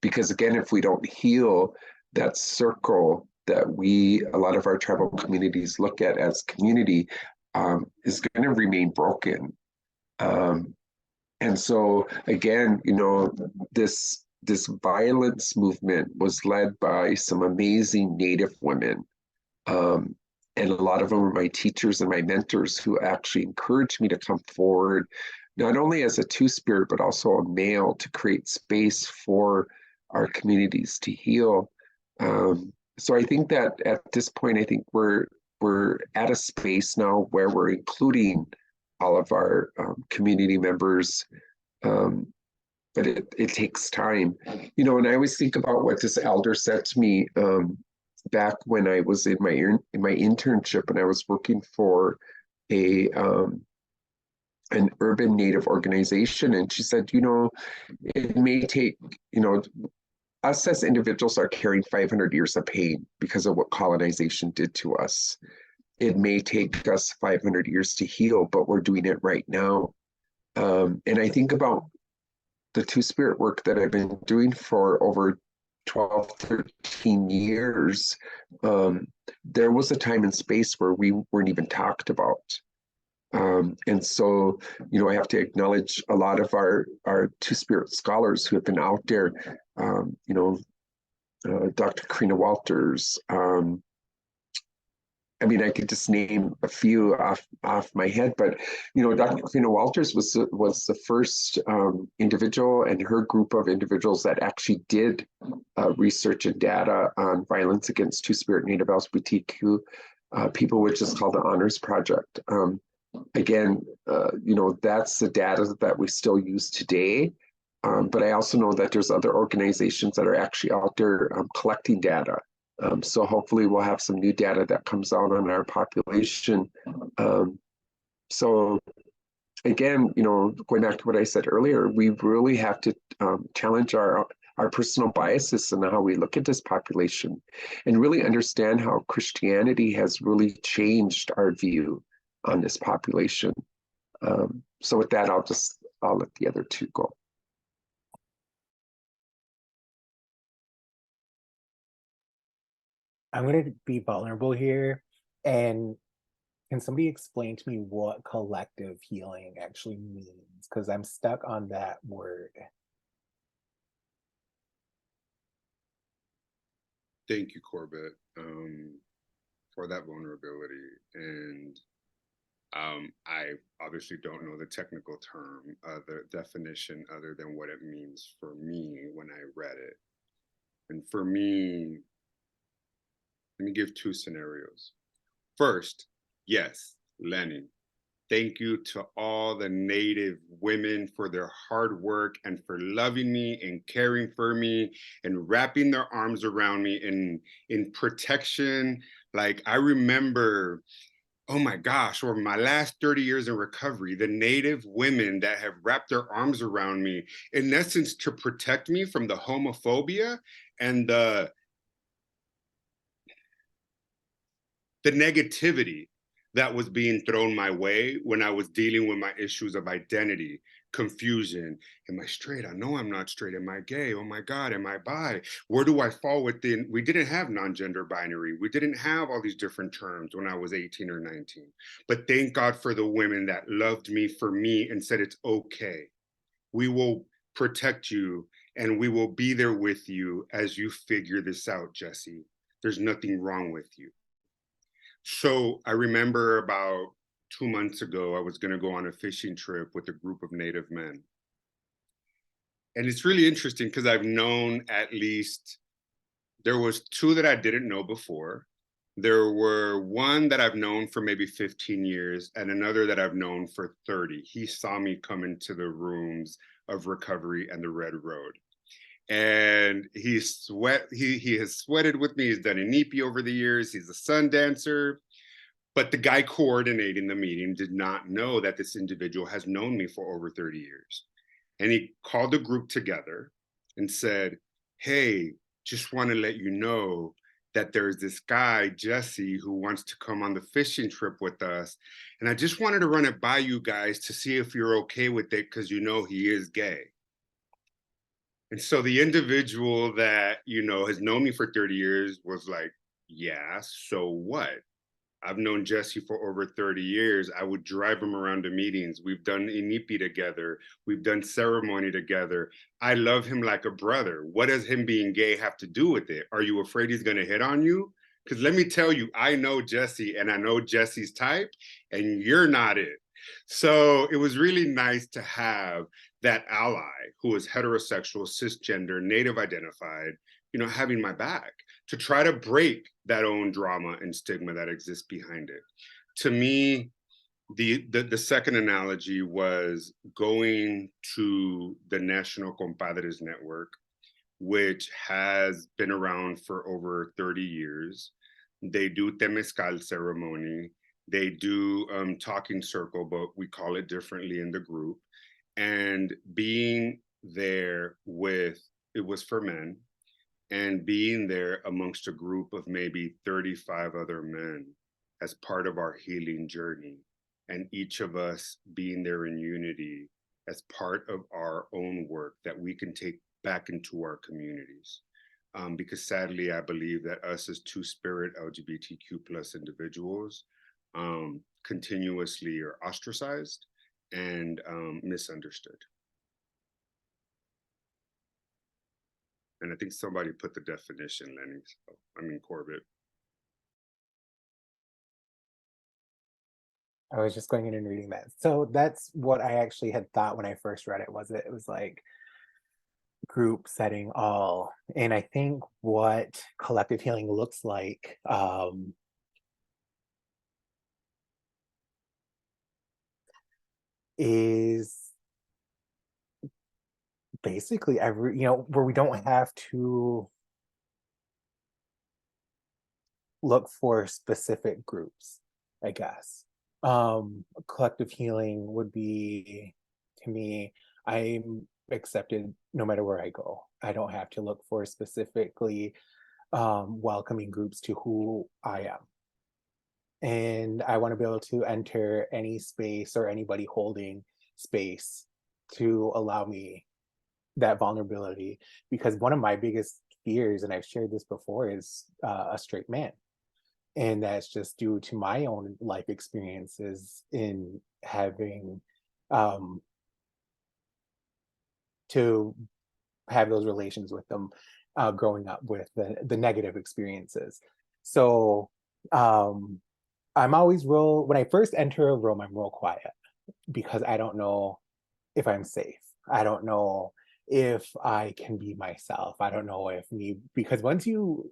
Because again, if we don't heal, that circle that a lot of our tribal communities look at as community, is going to remain broken. And so again, you know, this violence movement was led by some amazing Native women. And a lot of them were my teachers and my mentors who actually encouraged me to come forward, not only as a Two-Spirit, but also a male, to create space for our communities to heal. So I think that at this point, I think we're at a space now where we're including all of our community members but it takes time. You know, and I always think about what this elder said to me back when I was in my internship, and I was working for a an urban Native organization, and she said, you know, it may take, you know, us as individuals are carrying 500 years of pain because of what colonization did to us. It may take us 500 years to heal, but we're doing it right now. And I think about the two-spirit work that I've been doing for over 12, 13 years. There was a time and space where we weren't even talked about. And so, you know, I have to acknowledge a lot of our two-spirit scholars who have been out there, you know, Dr. Karina Walters. I mean, I could just name a few off my head, but you know, Dr. Karina Walters was the first individual, and her group of individuals that actually did research and data on violence against Two-Spirit Native LGBTQ people, which is called the Honors Project. Again, you know, that's the data that we still use today. But I also know that there's other organizations that are actually out there collecting data. So hopefully we'll have some new data that comes out on our population. So again, you know, going back to what I said earlier, we really have to challenge our personal biases and how we look at this population, and really understand how Christianity has really changed our view on this population. So with that, I'll let the other two go. I'm going to be vulnerable here. And can somebody explain to me what collective healing actually means? Because I'm stuck on that word. Thank you, Corbett, for that vulnerability. And I obviously don't know the technical term, the definition, other than what it means for me when I read it. And for me, let me give two scenarios. First, yes, Lenny, thank you to all the Native women for their hard work and for loving me and caring for me and wrapping their arms around me in protection. Like, I remember, oh my gosh, over my last 30 years in recovery, the Native women that have wrapped their arms around me, in essence, to protect me from the homophobia and the negativity that was being thrown my way when I was dealing with my issues of identity, confusion. Am I straight? I know I'm not straight. Am I gay? Oh my God, am I bi? Where do I fall within? We didn't have non-gender binary. We didn't have all these different terms when I was 18 or 19. But thank God for the women that loved me for me and said, it's okay. We will protect you and we will be there with you as you figure this out, Jesse. There's nothing wrong with you. So I remember about 2 months ago, I was going to go on a fishing trip with a group of Native men. And it's really interesting because I've known at least, there was two that I didn't know before. There were one that I've known for maybe 15 years and another that I've known for 30. He saw me come into the rooms of recovery and the Red Road. And he has sweated with me. He's done an EP over the years. He's a sun dancer. But the guy coordinating the meeting did not know that this individual has known me for over 30 years. And he called the group together and said, hey, just want to let you know that there's this guy, Jesse, who wants to come on the fishing trip with us. And I just wanted to run it by you guys to see if you're okay with it, because you know he is gay. And so the individual that, you know, has known me for 30 years was like, yeah, so what? I've known Jesse for over 30 years. I would drive him around to meetings. We've done Inipi together. We've done ceremony together. I love him like a brother. What does him being gay have to do with it? Are you afraid he's going to hit on you? Because let me tell you, I know Jesse and I know Jesse's type, and you're not it. So it was really nice to have that ally who is heterosexual, cisgender, Native identified, you know, having my back to try to break that own drama and stigma that exists behind it. To me, The second analogy was going to the National Compadres Network, which has been around for over 30 years. They do temescal ceremony. They do talking circle, but we call it differently in the group. And being there with, it was for men, and being there amongst a group of maybe 35 other men as part of our healing journey, and each of us being there in unity as part of our own work that we can take back into our communities. Because sadly, I believe that us as two-spirit LGBTQ plus individuals continuously are ostracized and misunderstood. And I think somebody put the definition, Lenny. So, I mean, Corbett. I was just going in and reading that. So that's what I actually had thought when I first read it, was it was like group setting all. And I think what collective healing looks like is basically every, where we don't have to look for specific groups, I guess. Collective healing would be, to me, I'm accepted no matter where I go. I don't have to look for specifically welcoming groups to who I am. And I want to be able to enter any space or anybody holding space to allow me that vulnerability. Because one of my biggest fears, and I've shared this before, is a straight man. And that's just due to my own life experiences in having to have those relations with them growing up with the negative experiences. So I'm always real, when I first enter a room, I'm real quiet because I don't know if I'm safe. I don't know if I can be myself. I don't know if me, because once you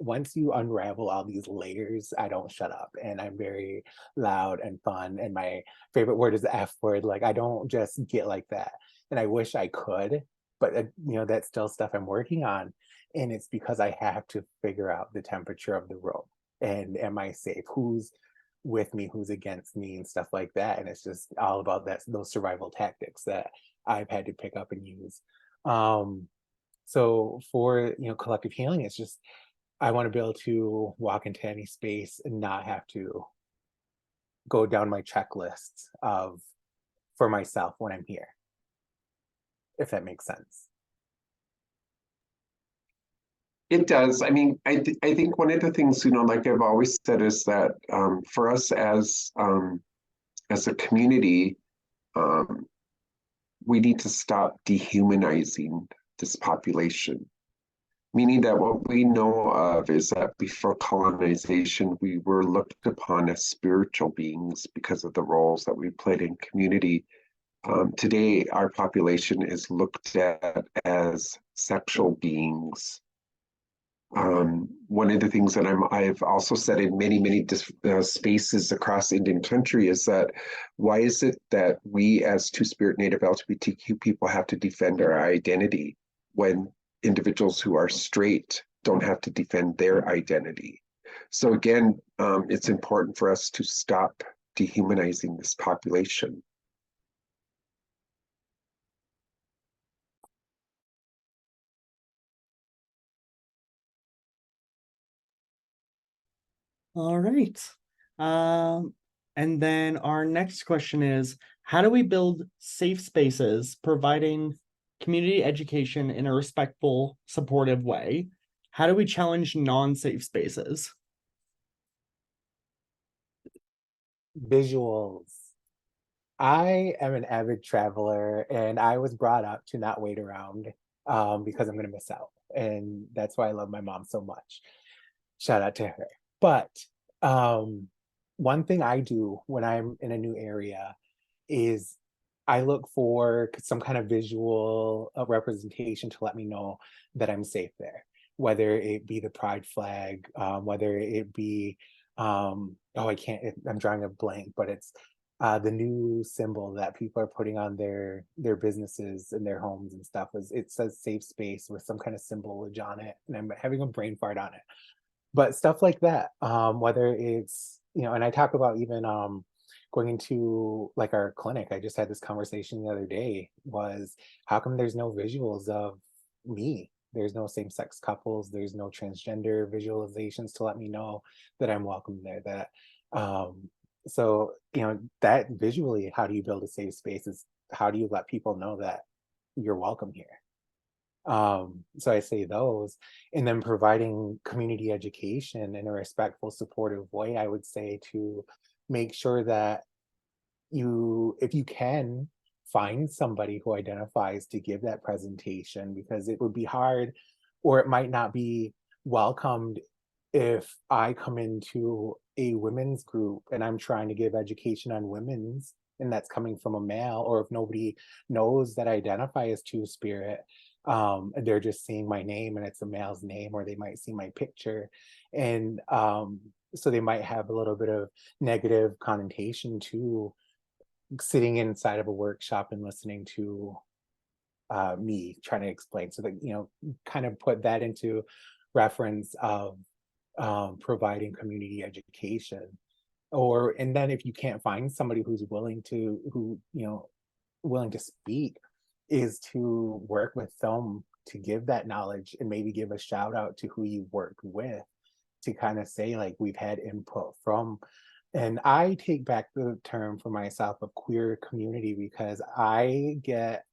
unravel all these layers, I don't shut up, and I'm very loud and fun, and my favorite word is the F word. Like, I don't just get like that, and I wish I could, but that's still stuff I'm working on. And it's because I have to figure out the temperature of the room, and am I safe, who's with me, who's against me, and stuff like that. And it's just all about those survival tactics that I've had to pick up and use. So for collective healing, it's just, I want to be able to walk into any space and not have to go down my checklists of for myself when I'm here, if that makes sense. It does. I mean, I think one of the things, like I've always said, is that for us as a community, we need to stop dehumanizing this population. Meaning that what we know of is that before colonization, we were looked upon as spiritual beings because of the roles that we played in community. Today, our population is looked at as sexual beings. One of the things that I've also said in many spaces across Indian country is that why is it that we as Two-Spirit Native LGBTQ people have to defend our identity when individuals who are straight don't have to defend their identity? So again, it's important for us to stop dehumanizing this population. All right. And then our next question is, how do we build safe spaces, providing community education in a respectful, supportive way? How do we challenge non-safe spaces? Visuals. I am an avid traveler, and I was brought up to not wait around because I'm going to miss out. And that's why I love my mom so much. Shout out to her. But one thing I do when I'm in a new area is I look for some kind of visual representation to let me know that I'm safe there, whether it be the pride flag, whether it be, I'm drawing a blank, but it's the new symbol that people are putting on their businesses and their homes and stuff was, it says safe space with some kind of symbolage on it, and I'm having a brain fart on it. But stuff like that, whether it's, you know, and I talk about even going into like our clinic. I just had this conversation the other day, was how come there's no visuals of me? There's no same-sex couples, there's no transgender visualizations to let me know that I'm welcome there. That so, you know, that visually, how do you build a safe space? Is how do you let people know that you're welcome here? So I say those, and then providing community education in a respectful, supportive way, I would say, to make sure that you, if you can, find somebody who identifies to give that presentation, because it would be hard, or it might not be welcomed if I come into a women's group and I'm trying to give education on women's, and that's coming from a male, or if nobody knows that I identify as two-spirit, they're just seeing my name and it's a male's name, or they might see my picture, and so they might have a little bit of negative connotation to sitting inside of a workshop and listening to me trying to explain. So that, you know, kind of put that into reference of providing community education. Or, and then if you can't find somebody who's willing to, who, you know, willing to speak, is to work with film to give that knowledge, and maybe give a shout out to who you worked with, to kind of say, like, we've had input from, and I take back the term for myself of queer community, because I get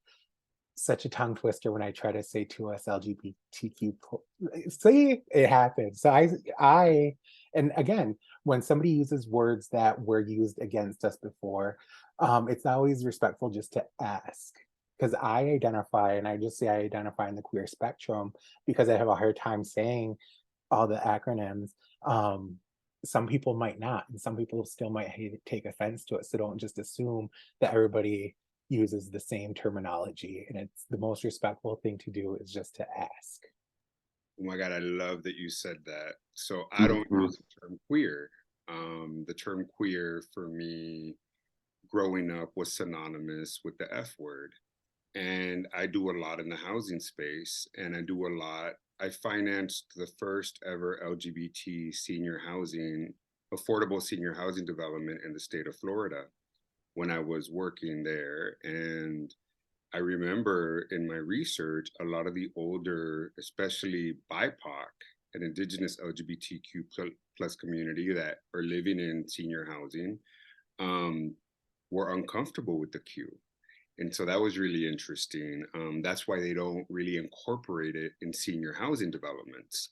such a tongue twister when I try to say to us LGBTQ. See, it happens. So I, and again, when somebody uses words that were used against us before, it's always respectful just to ask. Because I identify, and I just say I identify in the queer spectrum, because I have a hard time saying all the acronyms. Some people might not, and some people still might take offense to it. So don't just assume that everybody uses the same terminology, and it's the most respectful thing to do is just to ask. Oh my God, I love that you said that. So I don't use the term queer. The term queer for me growing up was synonymous with the F word. And I do a lot in the housing space, and I financed the first ever LGBT senior housing, affordable senior housing development in the state of Florida when I was working there. And I remember in my research, a lot of the older, especially BIPOC and Indigenous LGBTQ plus community that are living in senior housing were uncomfortable with the Q. And so that was really interesting. That's why they don't really incorporate it in senior housing developments.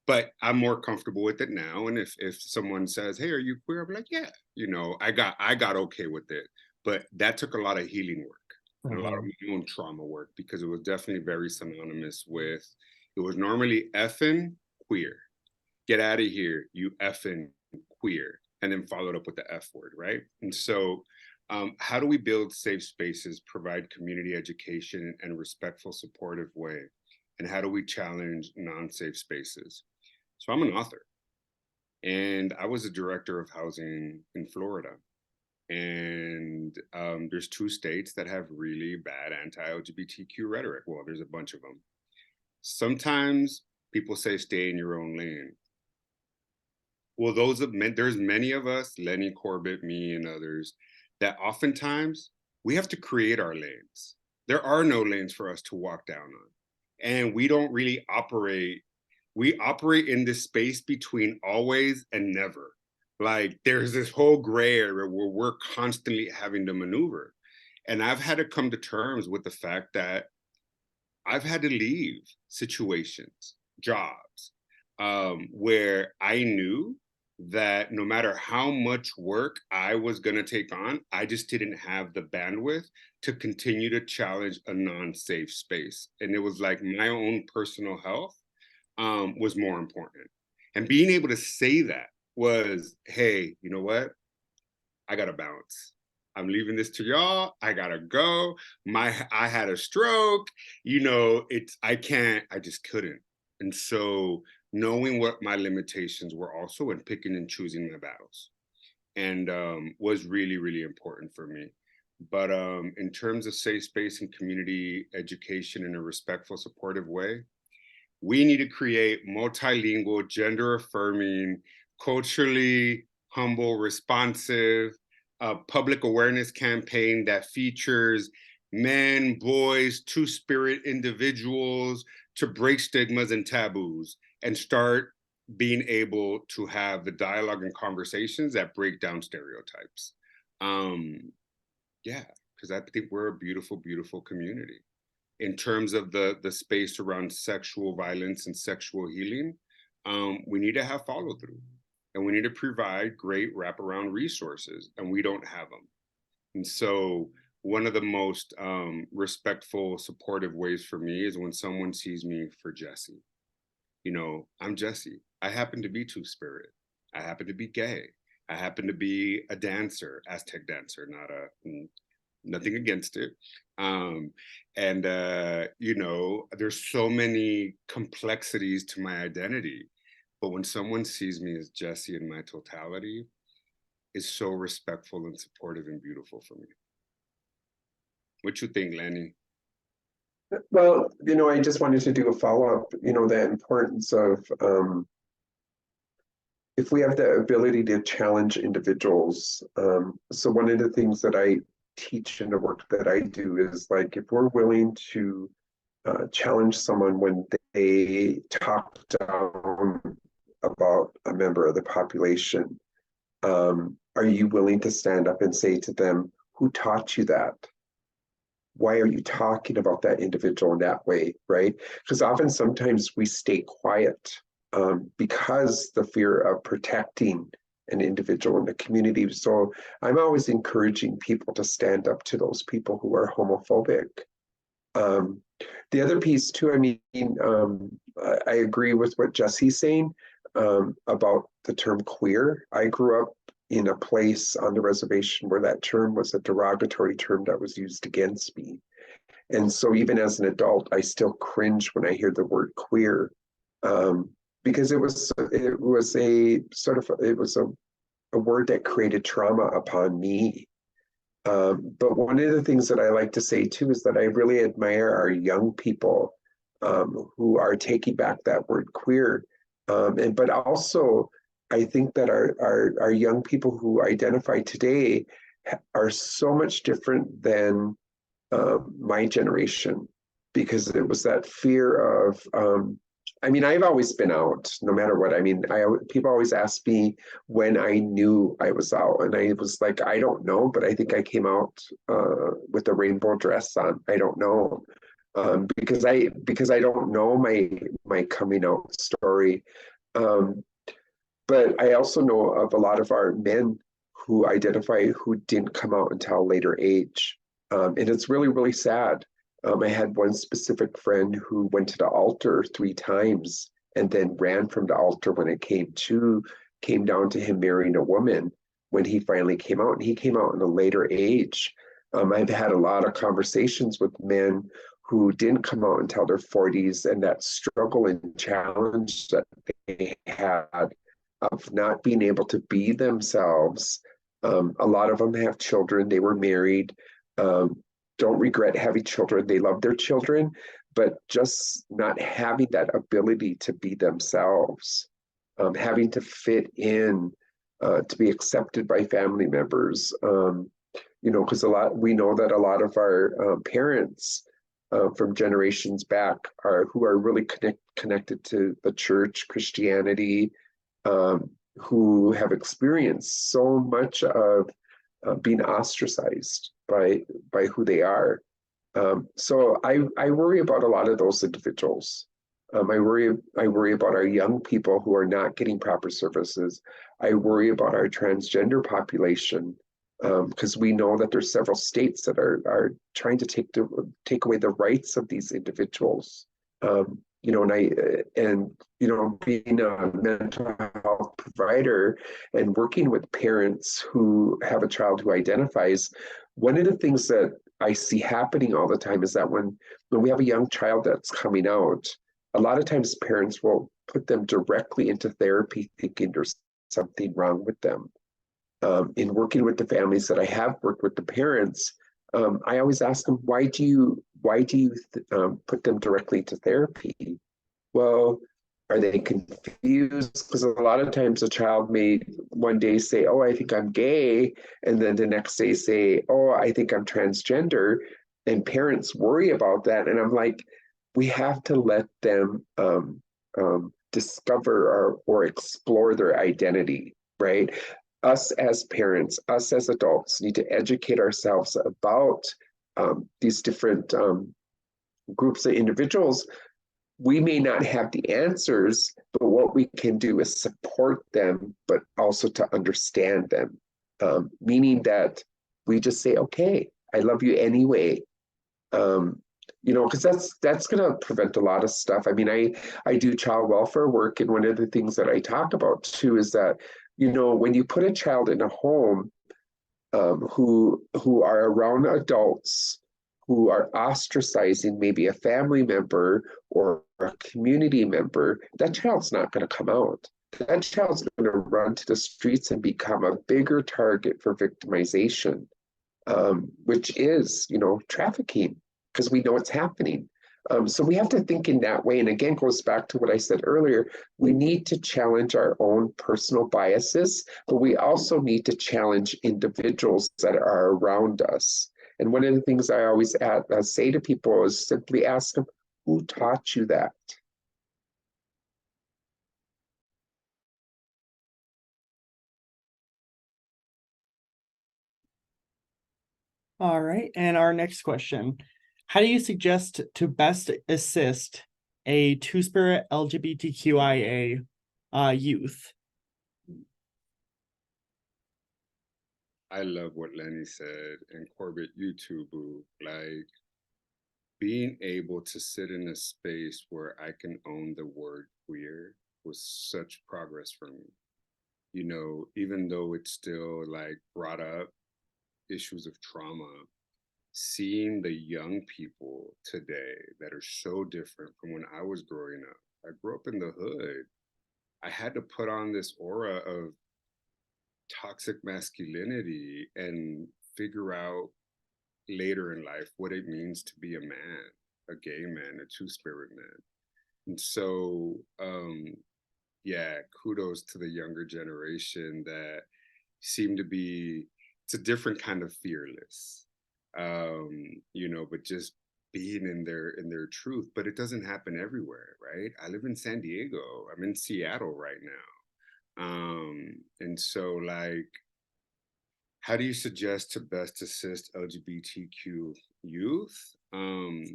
But I'm more comfortable with it now. And if someone says, "Hey, are you queer?" I'm like, "Yeah." You know, I got okay with it. But that took a lot of healing work and a lot of my own trauma work, because it was definitely very synonymous with, it was normally effing queer. Get out of here, you effing queer. And then followed up with the F word, right? And so how do we build safe spaces, provide community education in a respectful, supportive way? And how do we challenge non-safe spaces? So I'm an author, and I was a director of housing in Florida. And there's 2 states that have really bad anti-LGBTQ rhetoric. Well, there's a bunch of them. Sometimes people say stay in your own lane. Well, there's many of us, Lenny, Corbett, me, and others, that oftentimes we have to create our lanes. There are no lanes for us to walk down on. And we don't really we operate in this space between always and never. Like, there's this whole gray area where we're constantly having to maneuver. And I've had to come to terms with the fact that I've had to leave situations, jobs, where I knew that no matter how much work I was going to take on, I just didn't have the bandwidth to continue to challenge a non-safe space. And it was like my own personal health was more important. And being able to say that was, hey, you know what? I got to bounce. I'm leaving this to y'all. I gotta go. I had a stroke. You know, I just couldn't. And so knowing what my limitations were also, and picking and choosing my battles. and was really, really important for me. But in terms of safe space and community education in a respectful, supportive way, we need to create multilingual, gender affirming, culturally humble, responsive, public awareness campaign that features men, boys, two-spirit individuals to break stigmas and taboos and start being able to have the dialogue and conversations that break down stereotypes. Yeah, because I think we're a beautiful, beautiful community. In terms of the space around sexual violence and sexual healing, we need to have follow through, and we need to provide great wraparound resources, and we don't have them. And so one of the most respectful, supportive ways for me is when someone sees me for Jesse. You know, I'm Jesse. I happen to be two-spirit. I happen to be gay. I happen to be a dancer, Aztec dancer, nothing against it. You know, there's so many complexities to my identity, but when someone sees me as Jesse in my totality, it's so respectful and supportive and beautiful for me. What you think, Lenny? Well, you know, I just wanted to do a follow-up, you know, the importance of if we have the ability to challenge individuals. So one of the things that I teach in the work that I do is like, if we're willing to challenge someone when they talk down about a member of the population, are you willing to stand up and say to them, who taught you that? Why are you talking about that individual in that way, right? Because often sometimes we stay quiet because the fear of protecting an individual in the community. So I'm always encouraging people to stand up to those people who are homophobic. The other piece too, I mean, I agree with what Jesse's saying about the term queer. I grew up in a place on the reservation where that term was a derogatory term that was used against me. And so even as an adult, I still cringe when I hear the word queer, because it was a word that created trauma upon me. But one of the things that I like to say too is that I really admire our young people who are taking back that word queer. But also, I think that our young people who identify today are so much different than my generation, because it was that fear of, I mean, I've always been out, no matter what. I mean, people always ask me when I knew I was out, and I was like, I don't know, but I think I came out with a rainbow dress on. I don't know, because I don't know my coming out story. But I also know of a lot of our men who identify who didn't come out until a later age. And it's really, really sad. I had one specific friend who went to the altar 3 times and then ran from the altar when it came down to him marrying a woman when he finally came out. And he came out in a later age. I've had a lot of conversations with men who didn't come out until their 40s, and that struggle and challenge that they had of not being able to be themselves. A lot of them have children. They were married. Don't regret having children. They love their children, but just not having that ability to be themselves, having to fit in, to be accepted by family members. You know, because we know that a lot of our parents from generations back who are really connected to the church, Christianity, who have experienced so much of being ostracized by who they are. So I worry about a lot of those individuals. I worry about our young people who are not getting proper services. I worry about our transgender population, because we know that there's several states that are trying to take away the rights of these individuals. You know, and you know, being a mental health provider and working with parents who have a child who identifies, one of the things that I see happening all the time is that when we have a young child that's coming out, a lot of times parents will put them directly into therapy thinking there's something wrong with them. in working with the families that I have worked with, the parents, I always ask them, why do you put them directly to therapy? Well, are they confused? Because a lot of times a child may one day say, oh, I think I'm gay, and then the next day say, oh, I think I'm transgender, and parents worry about that. And I'm like, we have to let them discover or explore their identity, right? Us as parents, us as adults need to educate ourselves about these different groups of individuals. We may not have the answers, but what we can do is support them, but also to understand them. Meaning that we just say, okay, I love you anyway. Because that's going to prevent a lot of stuff. I mean, I do child welfare work, and one of the things that I talk about too is that, when you put a child in a home who are around adults who are ostracizing maybe a family member or a community member, that child's not going to come out. That child's going to run to the streets and become a bigger target for victimization, which is, trafficking, because we know it's happening. So we have to think in that way. And again, goes back to what I said earlier. We need to challenge our own personal biases, but we also need to challenge individuals that are around us. And one of the things I always say to people is simply ask them, who taught you that? All right. And our next question. How do you suggest to best assist a two-spirit LGBTQIA youth? I love what Lenny said, and Corbett, you too, boo. Like, being able to sit in a space where I can own the word queer was such progress for me. Even though it still like brought up issues of trauma, seeing the young people today that are so different from when I was growing up. I grew up in the hood. I had to put on this aura of toxic masculinity and figure out later in life what it means to be a man, a gay man, a two-spirit man. And so, yeah, kudos to the younger generation that seem to be, it's a different kind of fearless, but just being in their truth. But it doesn't happen everywhere, right? I live in San Diego. I'm in Seattle right now. And so like, how do you suggest to best assist LGBTQ youth? I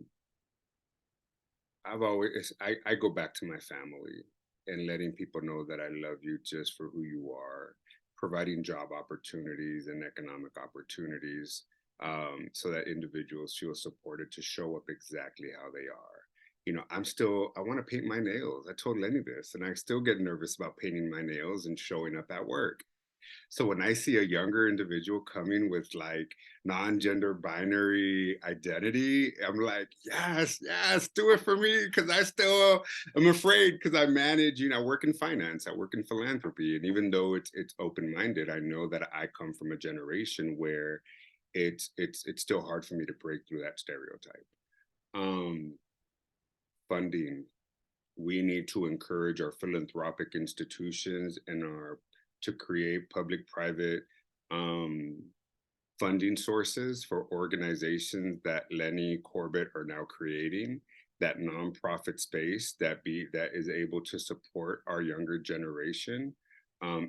go back to my family and letting people know that I love you just for who you are, providing job opportunities and economic opportunities, so that individuals feel supported to show up exactly how they are. I want to paint my nails. I told Lenny this, and I still get nervous about painting my nails and showing up at work. So when I see a younger individual coming with like non-gender binary identity, I'm like, yes, do it for me. Cause I'm afraid because I manage, I work in finance, I work in philanthropy. And even though it's open-minded, I know that I come from a generation where it's still hard for me to break through that stereotype. Funding. We need to encourage our philanthropic institutions and to create public-private funding sources for organizations that Lenny, Corbett are now creating, that nonprofit space that is able to support our younger generation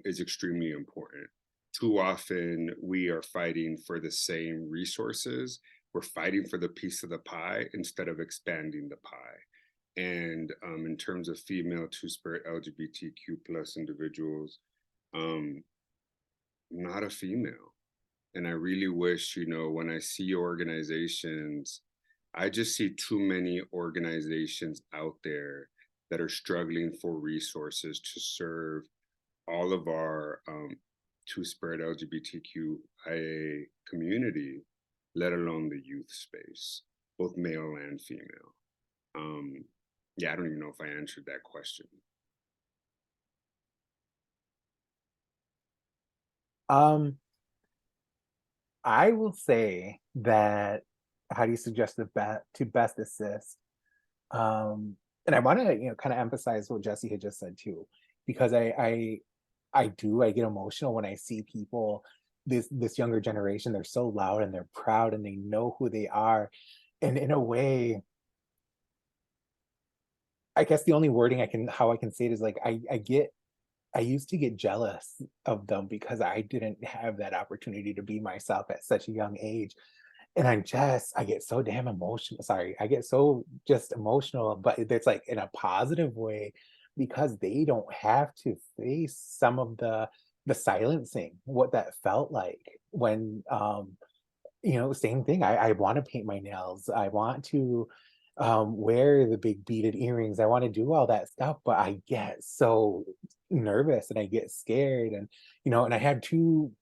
is extremely important. Too often we are fighting for the same resources. We're fighting for the piece of the pie instead of expanding the pie. And in terms of female two-spirit LGBTQ plus individuals, not a female. And I really wish, when I see organizations, I just see too many organizations out there that are struggling for resources to serve all of our two-spirit LGBTQIA community, let alone the youth space, both male and female. I don't even know if I answered that question. I will say that how do you suggest to best assist? And I want to, kind of emphasize what Jesse had just said too, because I get emotional when I see people, this younger generation, they're so loud and they're proud and they know who they are. And in a way, I guess the only wording how I can say it is like, I used to get jealous of them because I didn't have that opportunity to be myself at such a young age. And I get so damn emotional. Sorry, I get so just emotional, but it's like in a positive way because they don't have to face some of the silencing, what that felt like when same thing. I want to paint my nails. I want to wear the big beaded earrings. I want to do all that stuff, but I get so nervous and I get scared and and I have two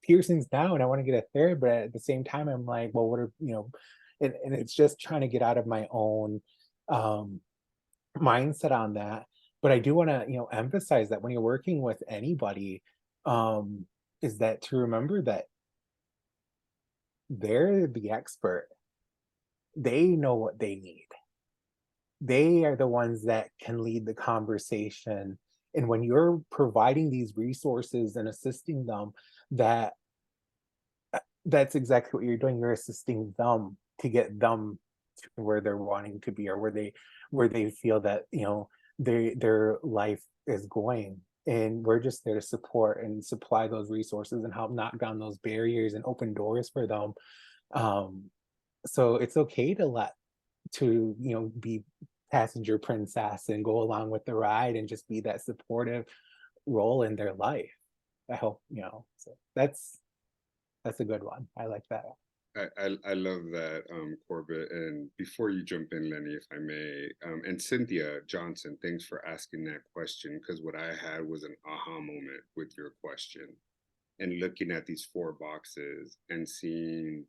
piercings now and I want to get a third, but at the same time I'm like, well, what are and it's just trying to get out of my own mindset on that. But I do want to emphasize that when you're working with anybody, is that to remember that they're the expert. They know what they need. They are the ones that can lead the conversation. And when you're providing these resources and assisting them, that's exactly what you're doing. You're assisting them to get them to where they're wanting to be, or where they feel that their life is going. And we're just there to support and supply those resources and help knock down those barriers and open doors for them. So it's okay to be passenger princess and go along with the ride and just be that supportive role in their life. I hope so that's a good one. I like that. I love that, Corbett. And before you jump in, Lenny, if I may, and Cynthia Johnson, thanks for asking that question, because what I had was an aha moment with your question and looking at these four boxes and seeing,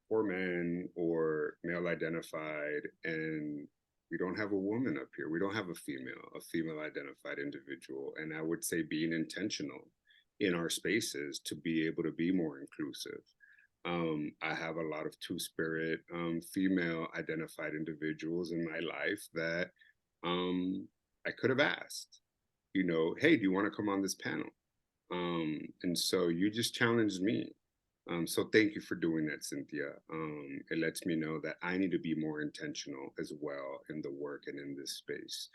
four men or male identified, and we don't have a woman up here. We don't have a female identified individual. And I would say being intentional in our spaces to be able to be more inclusive. I have a lot of two-spirit female identified individuals in my life that I could have asked, hey, do you want to come on this panel? And so you just challenged me. So thank you for doing that, Cynthia. It lets me know that I need to be more intentional as well in the work and in this space.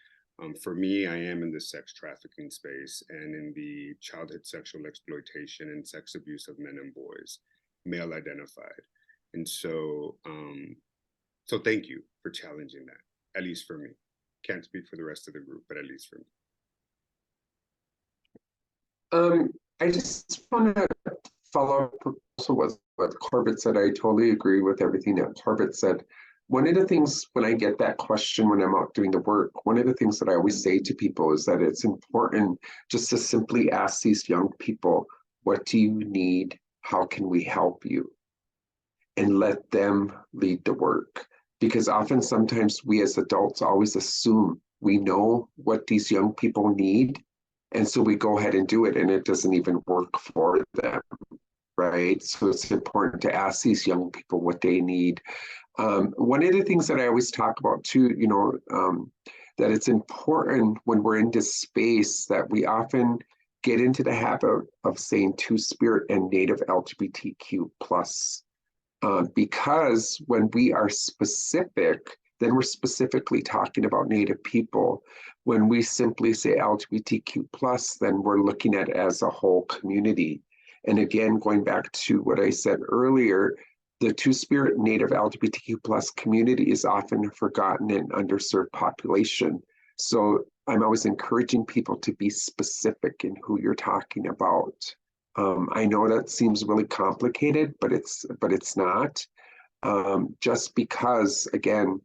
For me, I am in the sex trafficking space and in the childhood sexual exploitation and sex abuse of men and boys, male identified. And so, so thank you for challenging that, at least for me. Can't speak for the rest of the group, but at least for me. I just want to follow up also what Corbett said. I totally agree with everything that Corbett said. One of the things when I get that question when I'm out doing the work, one of the things that I always say to people is that it's important just to simply ask these young people, what do you need? How can we help you? And let them lead the work. Because often sometimes we as adults always assume we know what these young people need. And so we go ahead and do it and it doesn't even work for them, right? So it's important to ask these young people what they need. One of the things that I always talk about too, that it's important when we're in this space that we often get into the habit of saying two-spirit and native LGBTQ+. Because when we are specific, then we're specifically talking about Native people. When we simply say LGBTQ+, then we're looking at it as a whole community. And again, going back to what I said earlier, the two-spirit Native LGBTQ+ community is often a forgotten and underserved population. So I'm always encouraging people to be specific in who you're talking about. I know that seems really complicated, but it's not. Just because, again,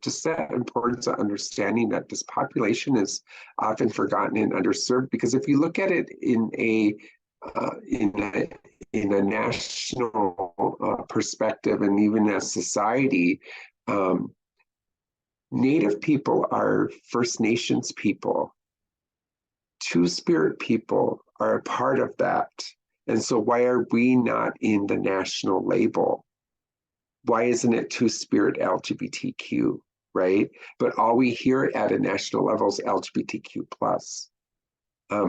just that importance of understanding that this population is often forgotten and underserved. Because if you look at it in a national perspective and even as society, Native people are First Nations people. Two-spirit people are a part of that. And so why are we not in the national label? Why isn't it Two-Spirit LGBTQ, right? But all we hear at a national level is LGBTQ plus.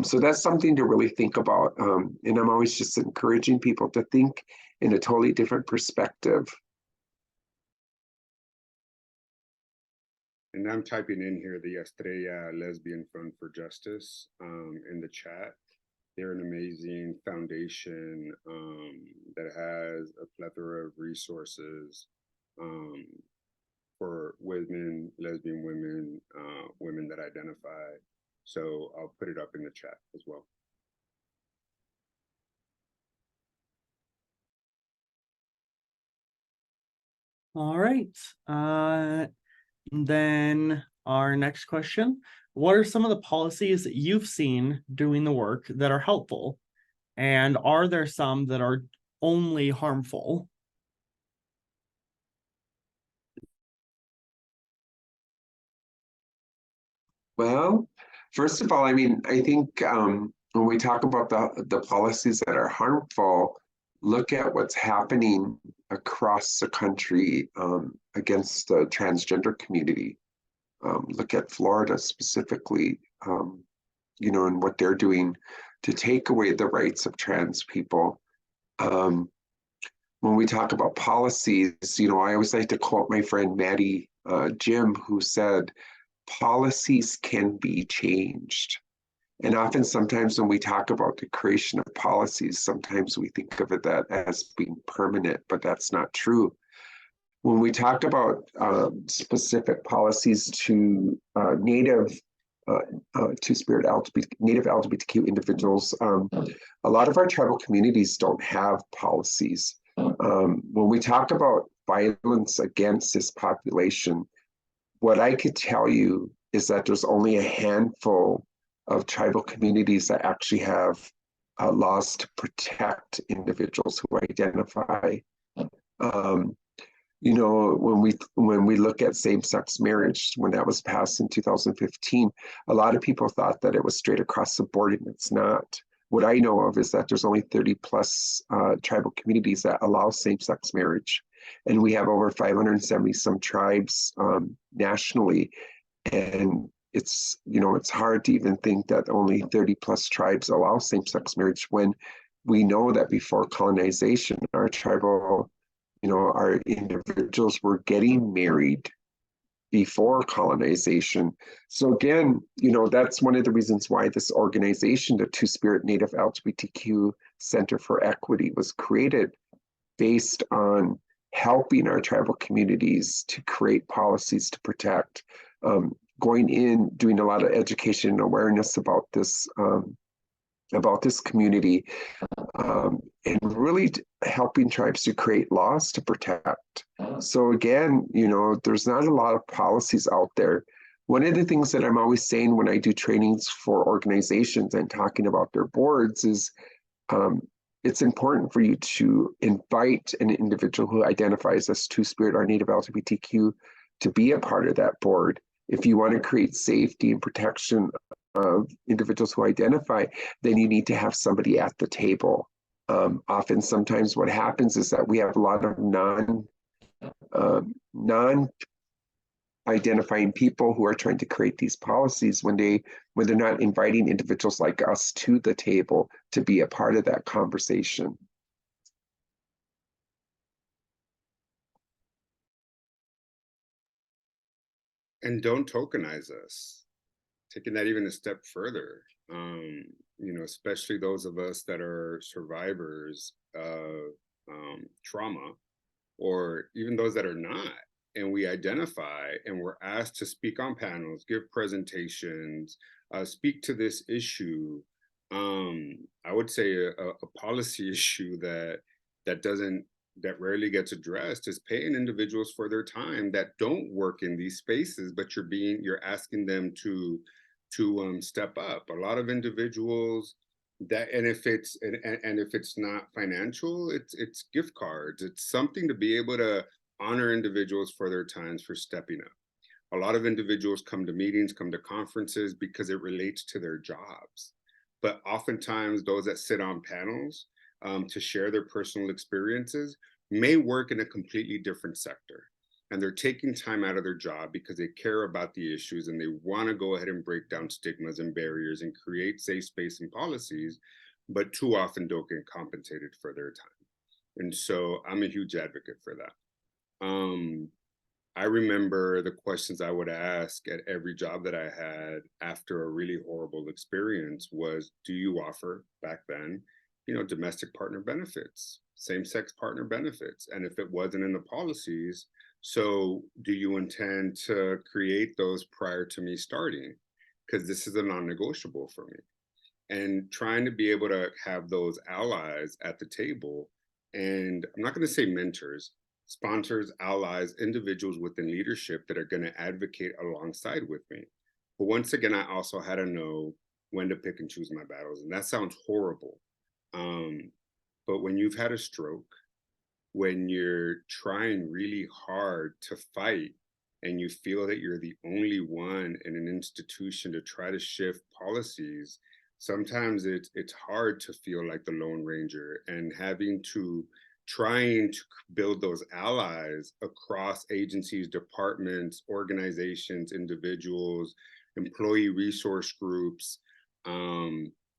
So that's something to really think about. And I'm always just encouraging people to think in a totally different perspective. And I'm typing in here the Estrella Lesbian Fund for Justice in the chat. They're an amazing foundation that has a plethora of resources for women, lesbian women, women that identify. So I'll put it up in the chat as well. All right. Then our next question, what are some of the policies that you've seen doing the work that are helpful? And are there some that are only harmful? Well, first of all, I mean, I think when we talk about the policies that are harmful, look at what's happening across the country against the transgender community. Look at Florida specifically, you know, and what they're doing to take away the rights of trans people. When we talk about policies, you know, I always like to quote my friend Maddie Jim, who said, policies can be changed. And often, sometimes when we talk about the creation of policies, sometimes we think of it that as being permanent, but that's not true. When we talk about specific policies to Native Two-Spirit Native LGBTQ individuals, a lot of our tribal communities don't have policies. When we talk about violence against this population, what I could tell you is that there's only a handful of tribal communities that actually have laws to protect individuals who identify. You know, when we look at same-sex marriage, when that was passed in 2015, a lot of people thought that it was straight across the board, and it's not. What I know of is that there's only 30 plus tribal communities that allow same-sex marriage. And we have over 570 some tribes nationally. And it's, you know, it's hard to even think that only 30 plus tribes allow same-sex marriage when we know that before colonization, our tribal, you know, our individuals were getting married before colonization. So again, you know, that's one of the reasons why this organization, the Two-Spirit Native LGBTQ Center for Equity, was created, based on helping our tribal communities to create policies to protect, going in, doing a lot of education and awareness about this community, and really helping tribes to create laws to protect. So again, you know, there's not a lot of policies out there. One of the things that I'm always saying when I do trainings for organizations and talking about their boards is, it's important for you to invite an individual who identifies as Two-Spirit or Native LGBTQ to be a part of that board. If you want to create safety and protection of individuals who identify, then you need to have somebody at the table. Often, sometimes what happens is that we have a lot of non-identifying people who are trying to create these policies when they're not inviting individuals like us to the table to be a part of that conversation. And don't tokenize us. Taking that even a step further, you know, especially those of us that are survivors of trauma, or even those that are not, and we identify and we're asked to speak on panels, give presentations, speak to this issue. I would say a policy issue that rarely gets addressed is paying individuals for their time that don't work in these spaces, but you're asking them to step up. A lot of individuals that, and if it's not financial, it's gift cards. It's something to be able to honor individuals for their times, for stepping up. A lot of individuals come to meetings, come to conferences because it relates to their jobs. but oftentimes those that sit on panels to share their personal experiences may work in a completely different sector. And they're taking time out of their job because they care about the issues and they want to go ahead and break down stigmas and barriers and create safe space and policies, but too often don't get compensated for their time. And so I'm a huge advocate for that. I remember the questions I would ask at every job that I had after a really horrible experience was, do you offer back then, domestic partner benefits, same-sex partner benefits? And if it wasn't in the policies, so do you intend to create those prior to me starting? Because this is a non-negotiable for me. And trying to be able to have those allies at the table, and I'm not going to say mentors, sponsors, allies, individuals within leadership that are going to advocate alongside with me. But once again, I also had to know when to pick and choose my battles. And that sounds horrible. But when you've had a stroke, when you're trying really hard to fight and you feel that you're the only one in an institution to try to shift policies, sometimes it's hard to feel like the Lone Ranger, and having to trying to build those allies across agencies, departments, organizations, individuals, employee resource groups,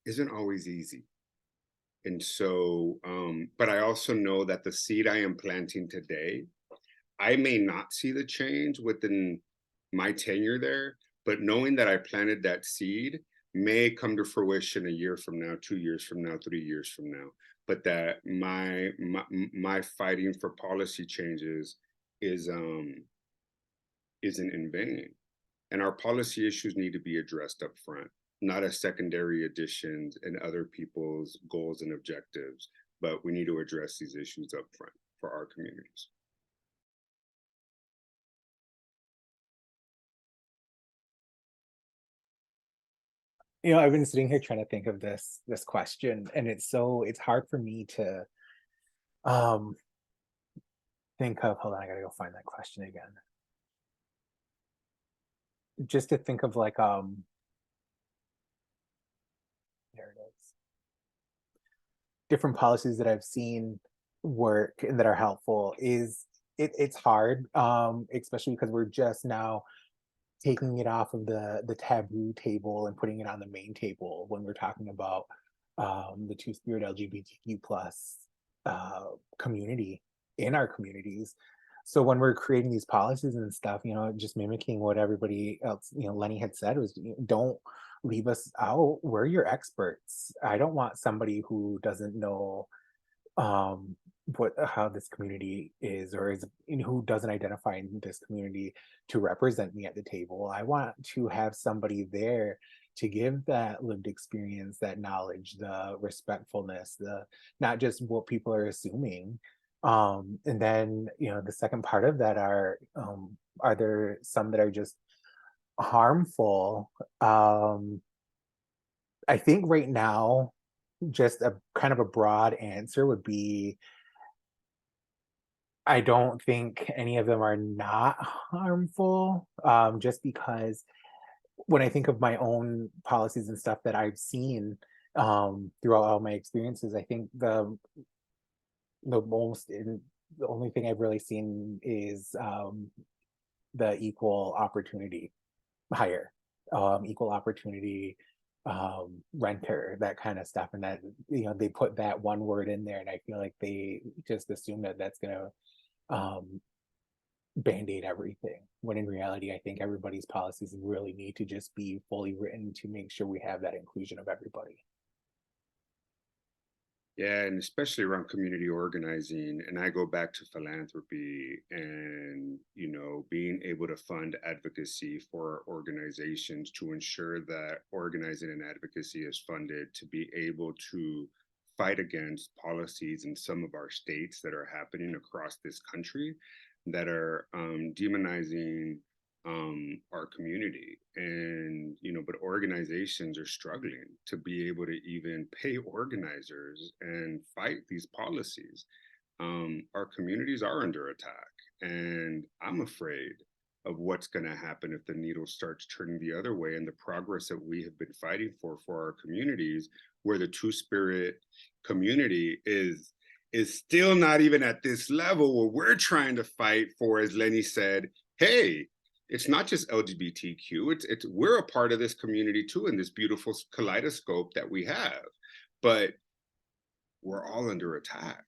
isn't always easy. And so, but I also know that the seed I am planting today, I may not see the change within my tenure there, but knowing that I planted that seed may come to fruition a year from now, 2 years from now, 3 years from now. But that my fighting for policy changes isn't in vain. And our policy issues need to be addressed up front, not as secondary additions and other people's goals and objectives, but we need to address these issues up front for our communities. I've been sitting here trying to think of this question, and it's hard for me to think of, hold on, I gotta go find that question again. Just to think of like there it is. Different policies that I've seen work and that are helpful it's hard, especially because we're just now taking it off of the taboo table and putting it on the main table when we're talking about the two-spirit LGBTQ plus community in our communities. So when we're creating these policies and stuff, just mimicking what everybody else, Lenny had said was, don't leave us out. We're your experts. I don't want somebody who doesn't know how this community is, or is who doesn't identify in this community to represent me at the table. I want to have somebody there to give that lived experience, that knowledge, the respectfulness, the not just what people are assuming. And then the second part of that are there some that are just harmful? I think right now, just a kind of a broad answer would be, I don't think any of them are not harmful, just because when I think of my own policies and stuff that I've seen throughout all my experiences, I think the only thing I've really seen is the equal opportunity hire, equal opportunity renter, that kind of stuff. And that, they put that one word in there, and I feel like they just assume that that's gonna band-aid everything, when in reality I think everybody's policies really need to just be fully written to make sure we have that inclusion of everybody. Yeah, and especially around community organizing. And I go back to philanthropy and, being able to fund advocacy for organizations to ensure that organizing and advocacy is funded to be able to fight against policies in some of our states that are happening across this country that are demonizing our community. And but organizations are struggling to be able to even pay organizers and fight these policies. Our communities are under attack, and I'm afraid what's going to happen if the needle starts turning the other way, and the progress that we have been fighting for our communities, where the two-spirit community is still not even at this level where we're trying to fight for, as Lenny said, hey, it's not just LGBTQ, it's we're a part of this community too, in this beautiful kaleidoscope that we have, but we're all under attack.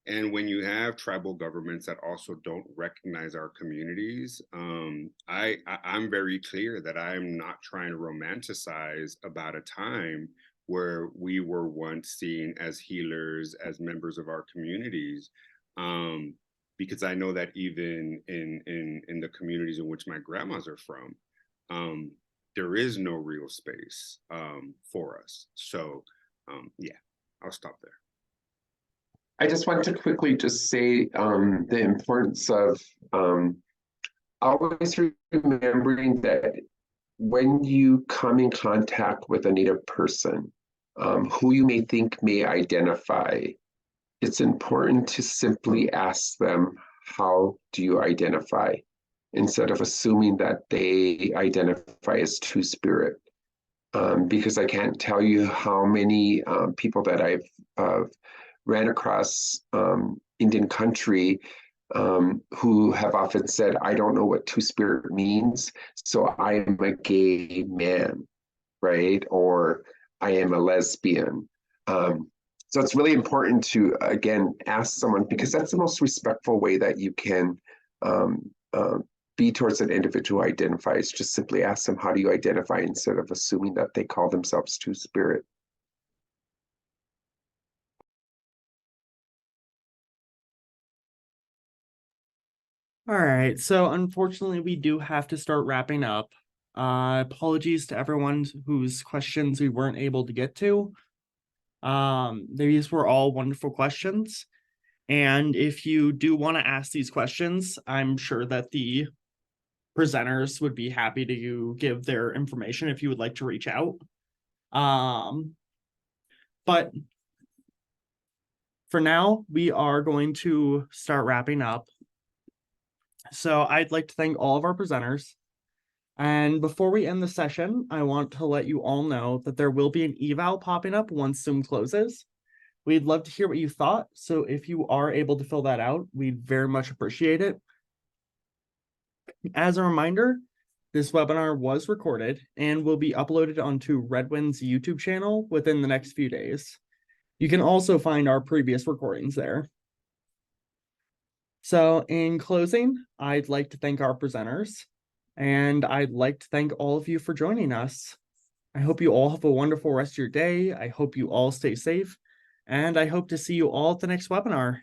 And when you have tribal governments that also don't recognize our communities, I'm very clear that I'm not trying to romanticize about a time where we were once seen as healers, as members of our communities, because I know that even in the communities in which my grandmas are from, there is no real space for us. So yeah, I'll stop there. I just want to quickly just say the importance of always remembering that when you come in contact with a Native person who you may think may identify, it's important to simply ask them, how do you identify? Instead of assuming that they identify as two-spirit. Because I can't tell you how many people that I've ran across Indian country who have often said, I don't know what two-spirit means, so I am a gay man, right? Or I am a lesbian. So it's really important to, again, ask someone, because that's the most respectful way that you can be towards an individual who identifies. Just simply ask them, how do you identify, instead of assuming that they call themselves two-spirit. All right, so unfortunately, we do have to start wrapping up. Apologies to everyone whose questions we weren't able to get to. These were all wonderful questions. And if you do want to ask these questions, I'm sure that the presenters would be happy to give their information if you would like to reach out. But for now, we are going to start wrapping up. So I'd like to thank all of our presenters. And before we end the session, I want to let you all know that there will be an eval popping up once Zoom closes. We'd love to hear what you thought. So if you are able to fill that out, we'd very much appreciate it. As a reminder, this webinar was recorded and will be uploaded onto Redwind's YouTube channel within the next few days. You can also find our previous recordings there. So in closing, I'd like to thank our presenters, and I'd like to thank all of you for joining us. I hope you all have a wonderful rest of your day. I hope you all stay safe, and I hope to see you all at the next webinar.